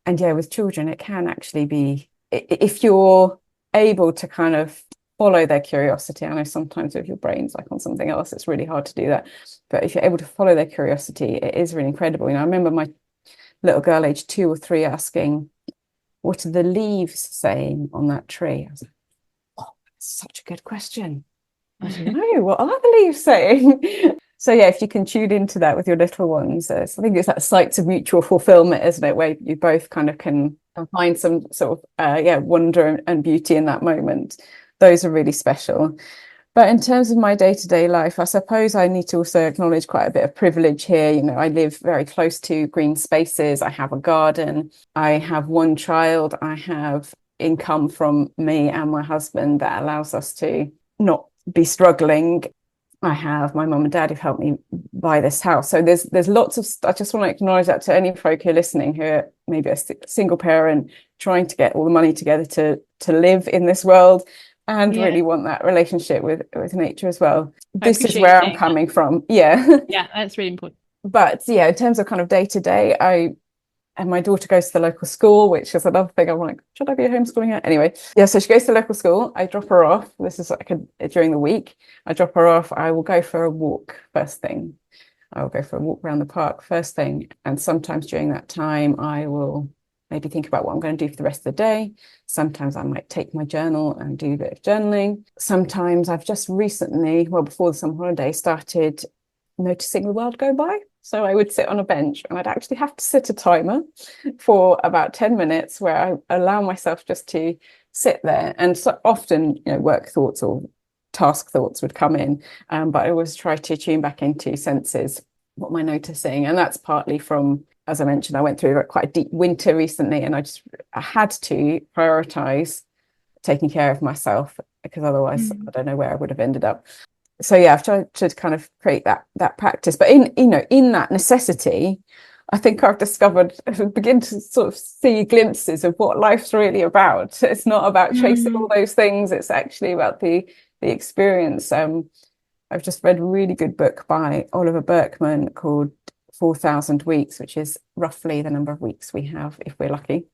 And with children, it can actually be, if you're able to kind of follow their curiosity. I know sometimes if your brain's like on something else, it's really hard to do that. But if you're able to follow their curiosity, it is really incredible. I remember my little girl, aged 2 or 3, asking, "What are the leaves saying on that tree?" I was like, "Oh, that's such a good question. I don't know, what are the leaves saying?" So yeah, if you can tune into that with your little ones, I think it's that sites of mutual fulfillment, isn't it, where you both kind of can find some sort of wonder and beauty in that moment. Those are really special. But in terms of my day-to-day life, I suppose I need to also acknowledge quite a bit of privilege here. I live very close to green spaces. I have a garden. I have one child. I have income from me and my husband that allows us to not be struggling. I have my mum and dad who've helped me buy this house. So there's lots of, I just want to acknowledge that to any folk who are listening who are maybe a single parent trying to get all the money together to live in this world and really want that relationship with nature as well. This is where I'm coming from. Yeah. Yeah, that's really important. But yeah, in terms of kind of day to day, and my daughter goes to the local school, which is another thing. I'm like, should I be homeschooling her? Anyway, yeah, so she goes to the local school. I drop her off. This is like during the week. I drop her off. I will go for a walk first thing. I will go for a walk around the park first thing. And sometimes during that time, I will maybe think about what I'm going to do for the rest of the day. Sometimes I might take my journal and do a bit of journaling. Sometimes I've just recently, well, before the summer holiday, started noticing the world go by. So I would sit on a bench and I'd actually have to set a timer for about 10 minutes where I allow myself just to sit there. And so often, work thoughts or task thoughts would come in, but I always try to tune back into senses. What am I noticing? And that's partly from, as I mentioned, I went through quite a deep winter recently, and I had to prioritize taking care of myself, because otherwise I don't know where I would have ended up. So yeah, I've tried to kind of create that practice, but in that necessity, I think I've begin to sort of see glimpses of what life's really about. It's not about chasing all those things. It's actually about the experience. I've just read a really good book by Oliver Burkeman called 4,000 Weeks, which is roughly the number of weeks we have, if we're lucky,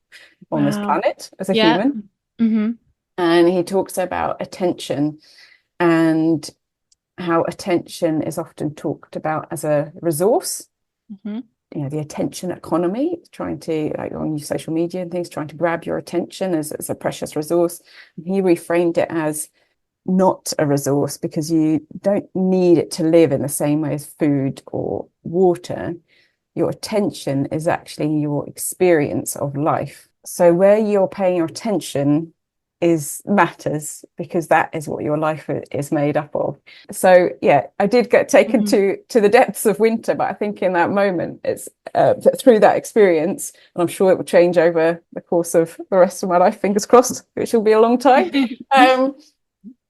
on this planet as a human. And he talks about attention and how attention is often talked about as a resource. The attention economy, trying to, like on your social media and things, trying to grab your attention as a precious resource. And he reframed it as not a resource, because you don't need it to live in the same way as food or water. Your attention is actually your experience of life. So where you're paying your attention matters, because that is what your life is made up of. So yeah, I did get taken to the depths of winter, but I think in that moment, it's through that experience, and I'm sure it will change over the course of the rest of my life, fingers crossed, which will be a long time.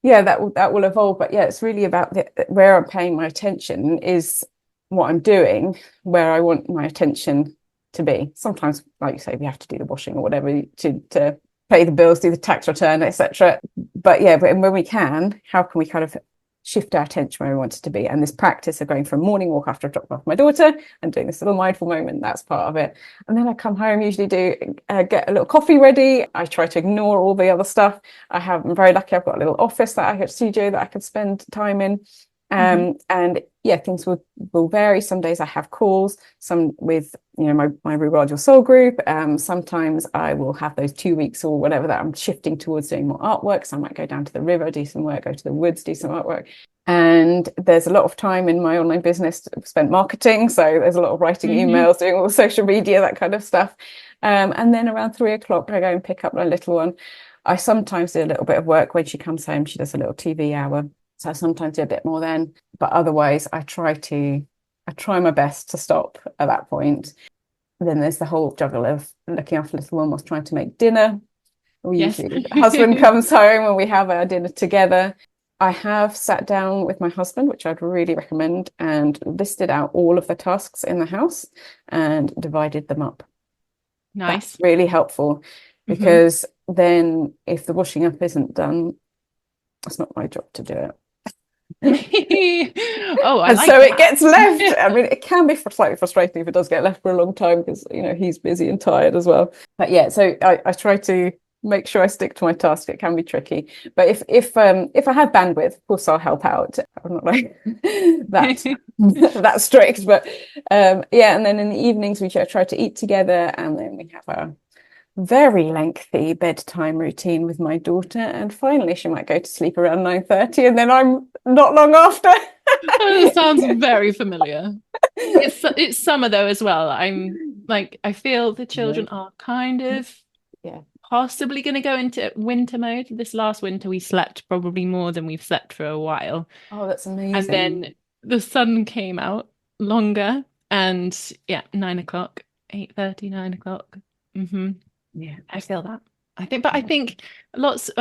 That will evolve. But yeah, it's really about where I'm paying my attention is what I'm doing, where I want my attention to be. Sometimes, like you say, we have to do the washing or whatever to pay the bills, do the tax return, etc. But when we can, how can we kind of shift our attention where we want it to be? And this practice of going for a morning walk after I've dropped off my daughter and doing this little mindful moment, that's part of it. And then I come home, usually get a little coffee ready. I try to ignore all the other stuff. I'm very lucky. I've got a little office studio that I can spend time in. And yeah, things will vary. Some days I have calls, some with my Reward Your Soul group. Sometimes I will have those 2 weeks or whatever that I'm shifting towards doing more artwork. So I might go down to the river, do some work, go to the woods, do some artwork. And there's a lot of time in my online business spent marketing. So there's a lot of writing emails, doing all the social media, that kind of stuff. And then around 3 o'clock, I go and pick up my little one. I sometimes do a little bit of work when she comes home. She does a little TV hour. So I sometimes do a bit more then, but otherwise I try my best to stop at that point. And then there's the whole juggle of looking after little one whilst trying to make dinner. Usually the husband comes home and we have our dinner together. I have sat down with my husband, which I'd really recommend, and listed out all of the tasks in the house and divided them up. Nice. That's really helpful, because then if the washing up isn't done, it's not my job to do it. It gets left. I mean, it can be slightly frustrating if it does get left for a long time, because he's busy and tired as well. But yeah, so I try to make sure I stick to my task. It can be tricky, but if I have bandwidth, of course I'll help out. I'm not like that that strict, but yeah. And then in the evenings we try to eat together, and then we have a very lengthy bedtime routine with my daughter, and finally she might go to sleep around 9:30, and then I'm not long after. That sounds very familiar. It's summer though as well. I'm like, I feel the children are kind of possibly going to go into winter mode. This last winter we slept probably more than we've slept for a while. Oh, that's amazing. And then the sun came out longer, and 9 o'clock, 8:30, 9 o'clock. Yeah, I feel that. I think I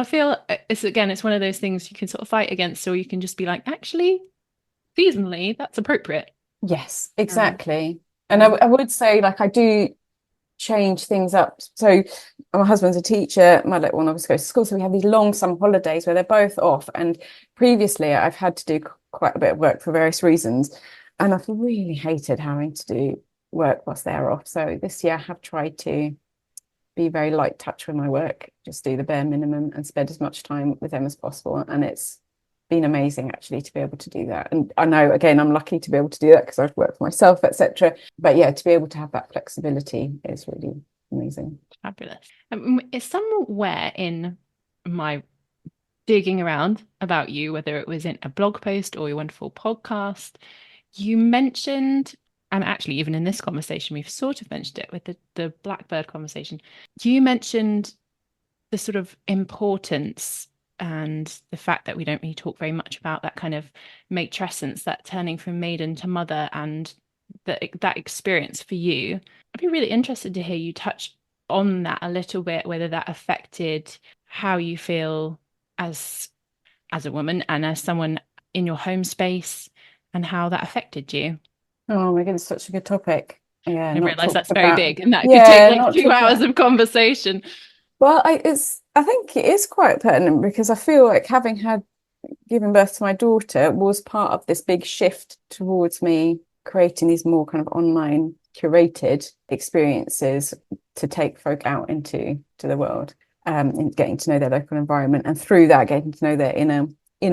feel it's one of those things you can sort of fight against, or you can just be like, actually, seasonally, that's appropriate. yes, exactly. And I would say, like, I do change things up. So my husband's a teacher, my little one obviously goes to school, so we have these long summer holidays where they're both off. And previously I've had to do quite a bit of work for various reasons, and I've really hated having to do work whilst they're off. So this year I have tried to be very light touch with my work, just do the bare minimum and spend as much time with them as possible. And it's been amazing actually to be able to do that. And I know, again, I'm lucky to be able to do that because I've worked for myself, etc. But yeah, to be able to have that flexibility is really amazing. Fabulous. It's somewhere in my digging around about you, whether it was in a blog post or your wonderful podcast, you mentioned, and actually even in this conversation we've sort of mentioned it with the blackbird conversation, you mentioned the sort of importance and the fact that we don't really talk very much about that kind of matrescence, that turning from maiden to mother, and that experience for you. I'd be really interested to hear you touch on that a little bit, whether that affected how you feel as a woman and as someone in your home space, and how that affected you. Oh my goodness, such a good topic. Yeah, I realise that's very big, and that could take like 2 hours of conversation. Well, I think it is quite pertinent because I feel like having given birth to my daughter was part of this big shift towards me creating these more kind of online curated experiences to take folk out into the world, and getting to know their local environment, and through that getting to know their inner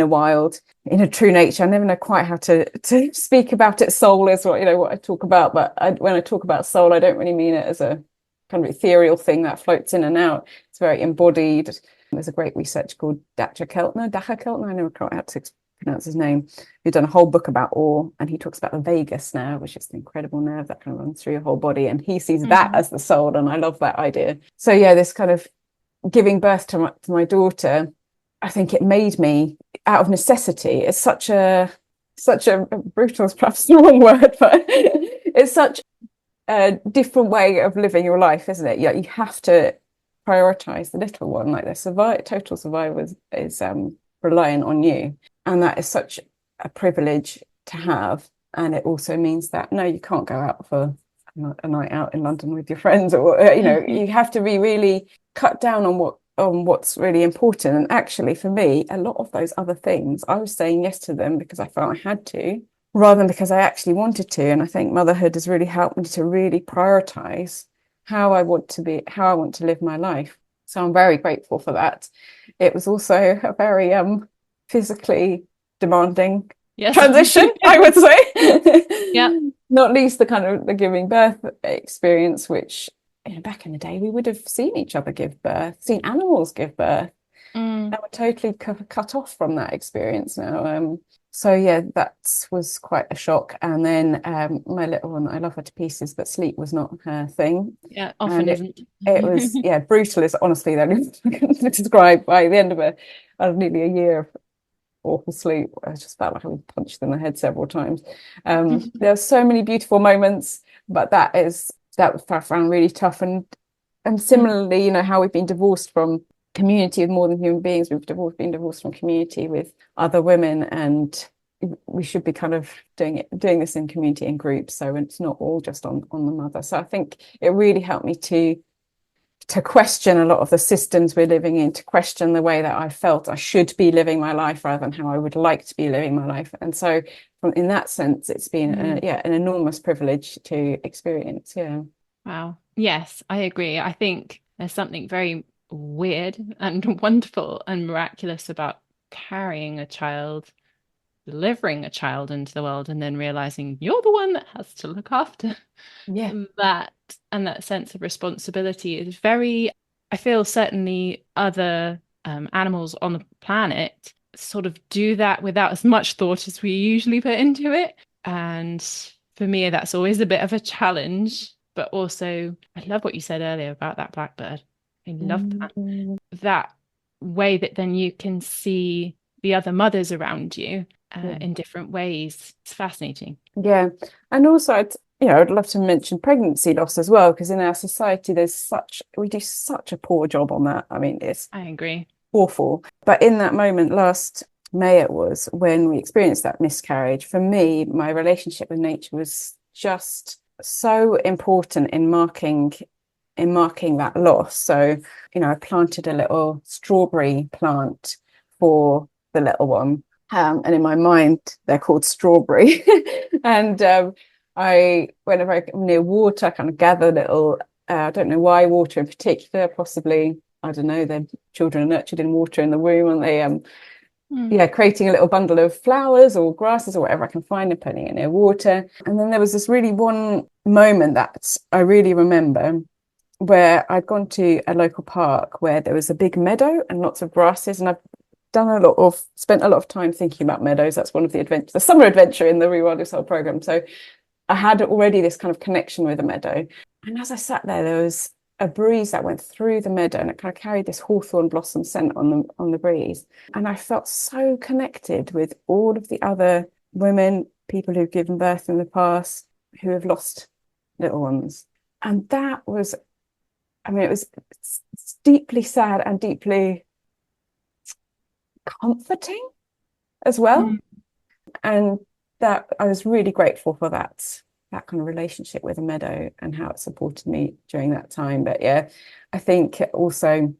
wild, inner true nature. I never know quite how to speak about it. Soul is what I talk about, but when I talk about soul, I don't really mean it as a kind of ethereal thing that floats in and out. It's very embodied. There's a great researcher called Dacher Keltner, I never quite how to pronounce his name, who's done a whole book about awe, and he talks about the vagus nerve, which is the incredible nerve that kind of runs through your whole body, and he sees that as the soul, and I love that idea. So yeah, this kind of giving birth to my daughter, I think it made me, out of necessity, it's such a brutal is perhaps the wrong word, but it's such a different way of living your life, isn't it? Yeah, you have to prioritize the little one. Like total survival is reliant on you, and that is such a privilege to have. And it also means that no, you can't go out for a night out in London with your friends, or you have to be really cut down on what's really important. And actually, for me, a lot of those other things, I was saying yes to them because I felt I had to, rather than because I actually wanted to. And I think motherhood has really helped me to really prioritize how I want to live my life. So I'm very grateful for that. It was also a very physically demanding transition, I would say. Yeah. Not least the kind of the giving birth experience, which back in the day we would have seen each other give birth, seen animals give birth, and we're totally cut off from that experience now. So yeah, that was quite a shock. And then my little one, I love her to pieces, but sleep was not her thing. Yeah, often isn't. It was brutal is honestly the only thing to describe. By the end of nearly a year of awful sleep, I just felt like I was punched in the head several times. There were so many beautiful moments, but that I found really tough. And similarly, how we've been divorced from community with more than human beings, we've been divorced from community with other women, and we should be kind of doing this in community and groups, so it's not all just on the mother. So I think it really helped me to question a lot of the systems we're living in, to question the way that I felt I should be living my life rather than how I would like to be living my life. And so in that sense, it's been an enormous privilege to experience. Yeah. Wow. Yes, I agree. I think there's something very weird and wonderful and miraculous about carrying a child, delivering a child into the world, and then realizing you're the one that has to look after Yeah. that. And that sense of responsibility is very, I feel certainly other animals on the planet sort of do that without as much thought as we usually put into it. And for me, that's always a bit of a challenge. But also, I love what you said earlier about that blackbird. I love that. Mm. That way that then you can see the other mothers around you Yeah. in different ways. It's fascinating. Yeah. And also, I'd love to mention pregnancy loss as well, because in our society, we do such a poor job on that. I mean, it's I agree. awful. But in that moment, last May it was, when we experienced that miscarriage, for me, my relationship with nature was just so important in marking that loss. So, I planted a little strawberry plant for the little one. And in my mind, they're called strawberry. And whenever I'm near water, I kind of gather little, I don't know why water in particular, possibly, I don't know, their children are nurtured in water in the womb, and they, creating a little bundle of flowers or grasses or whatever I can find and putting it near water. And then there was this really one moment that I really remember, where I'd gone to a local park where there was a big meadow and lots of grasses, and I've spent a lot of time thinking about meadows. That's one of the summer adventure in the Rewild Your Soul program. So I had already this kind of connection with the meadow. And as I sat there was a breeze that went through the meadow, and it kind of carried this hawthorn blossom scent on the breeze. And I felt so connected with all of the other women, people who've given birth in the past, who have lost little ones. And that was, it was deeply sad and deeply comforting as well. And that I was really grateful for that kind of relationship with the meadow and how it supported me during that time. But yeah, I think also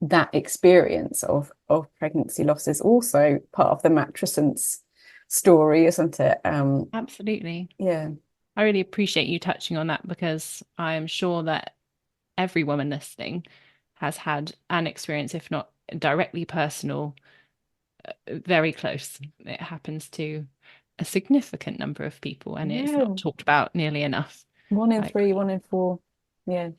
that experience of pregnancy loss is also part of the matrescence story, isn't it? Absolutely. Yeah. I really appreciate you touching on that, because I am sure that every woman listening has had an experience, if not directly personal, very close. It happens to a significant number of people, and it's not talked about nearly enough. 1 in 3, 1 in 4. Yeah.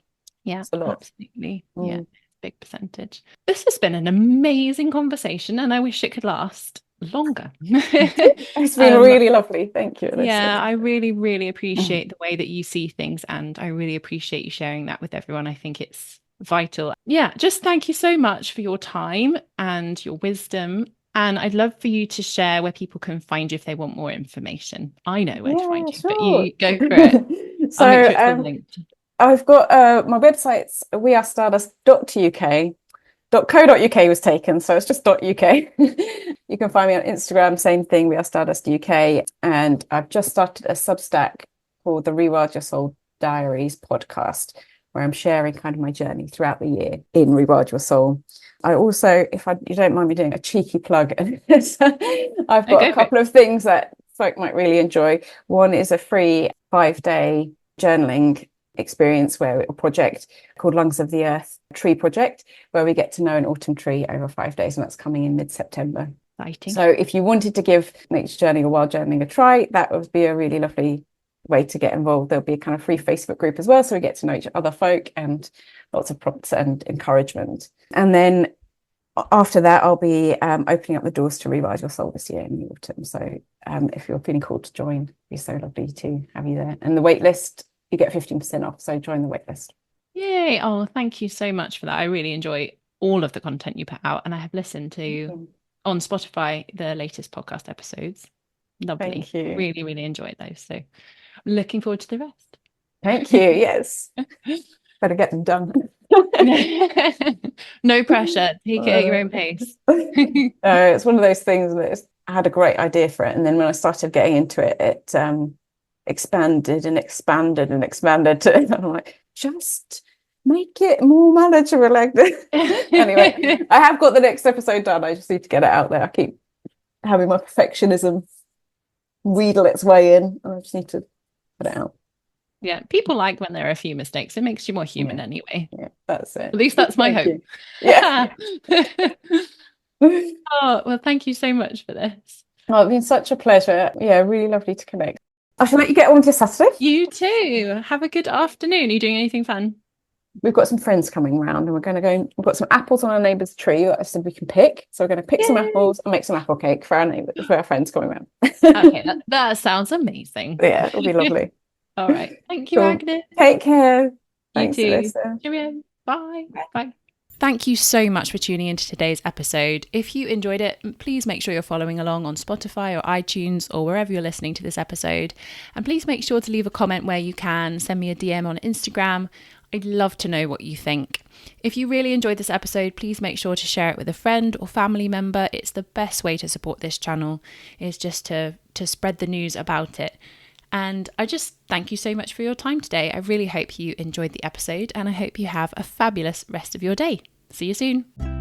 Yeah, it's a lot. absolutely. Yeah, big percentage. This has been an amazing conversation, and I wish it could last longer. It's been really lovely. Thank you, Alyssa. Yeah, I really, really appreciate the way that you see things, and I really appreciate you sharing that with everyone. I think it's vital. Yeah, just thank you so much for your time and your wisdom. And I'd love for you to share where people can find you if they want more information. I know where to find you, but you go for it. So I'll make sure it's all linked. I've got my website's wearestardust.uk. .co.uk was taken, so it's just .uk. You can find me on Instagram, same thing, We Are Stardust UK. And I've just started a Substack called the Rewild Your Soul Diaries podcast, where I'm sharing kind of my journey throughout the year in Rewild Your Soul. I also, you don't mind me doing a cheeky plug, I've got a couple of things that folk might really enjoy. One is a free 5-day journaling experience project called Lungs of the Earth Tree Project, where we get to know an autumn tree over 5 days, and that's coming in mid-September. Exciting. So if you wanted to give nature journaling or wild journaling a try, that would be a really lovely way to get involved. There'll be a kind of free Facebook group as well, so we get to know each other folk, and lots of prompts and encouragement. And then after that, I'll be opening up the doors to Rewild Your Soul this year in the autumn. So if you're feeling called to join, it'd be so lovely to have you there. And the wait list, you get 15% off, so join the wait list. Yay. Oh, thank you so much for that. I really enjoy all of the content you put out, and I have listened to on Spotify the latest podcast episodes. Lovely. Thank you. Really, really enjoyed those. So I'm looking forward to the rest. Thank you. Yes. Better get them done. No pressure. Take it at your own pace. It's one of those things that I had a great idea for it, and then when I started getting into it, it expanded and expanded and expanded to, and I'm like, just make it more manageable like this. Anyway, I have got the next episode done. I just need to get it out there. I keep having my perfectionism wheedle its way in, and I just need to put it out. Yeah, people like when there are a few mistakes. It makes you more human anyway. Yeah, that's it. At least that's my Thank hope. you. Yeah. Oh, well, thank you so much for this. Oh, it's been such a pleasure. Yeah, really lovely to connect. I shall let you get on to Saturday. You too. Have a good afternoon. Are you doing anything fun? We've got some friends coming round and we're going to go. We've got some apples on our neighbour's tree that I said we can pick. So we're going to pick some Yay. apples and make some apple cake for our neighbours, for our friends coming round. Okay, that sounds amazing. Yeah, it'll be lovely. All right. Thank you, Cool. Agnes. Take care. You Thanks, too. Alyssa. Cheerio. Bye. Bye. Thank you so much for tuning into today's episode. If you enjoyed it, please make sure you're following along on Spotify or iTunes or wherever you're listening to this episode. And please make sure to leave a comment where you can. Send me a DM on Instagram. I'd love to know what you think. If you really enjoyed this episode, please make sure to share it with a friend or family member. It's the best way to support this channel, is just to spread the news about it. And I just thank you so much for your time today. I really hope you enjoyed the episode and I hope you have a fabulous rest of your day. See you soon.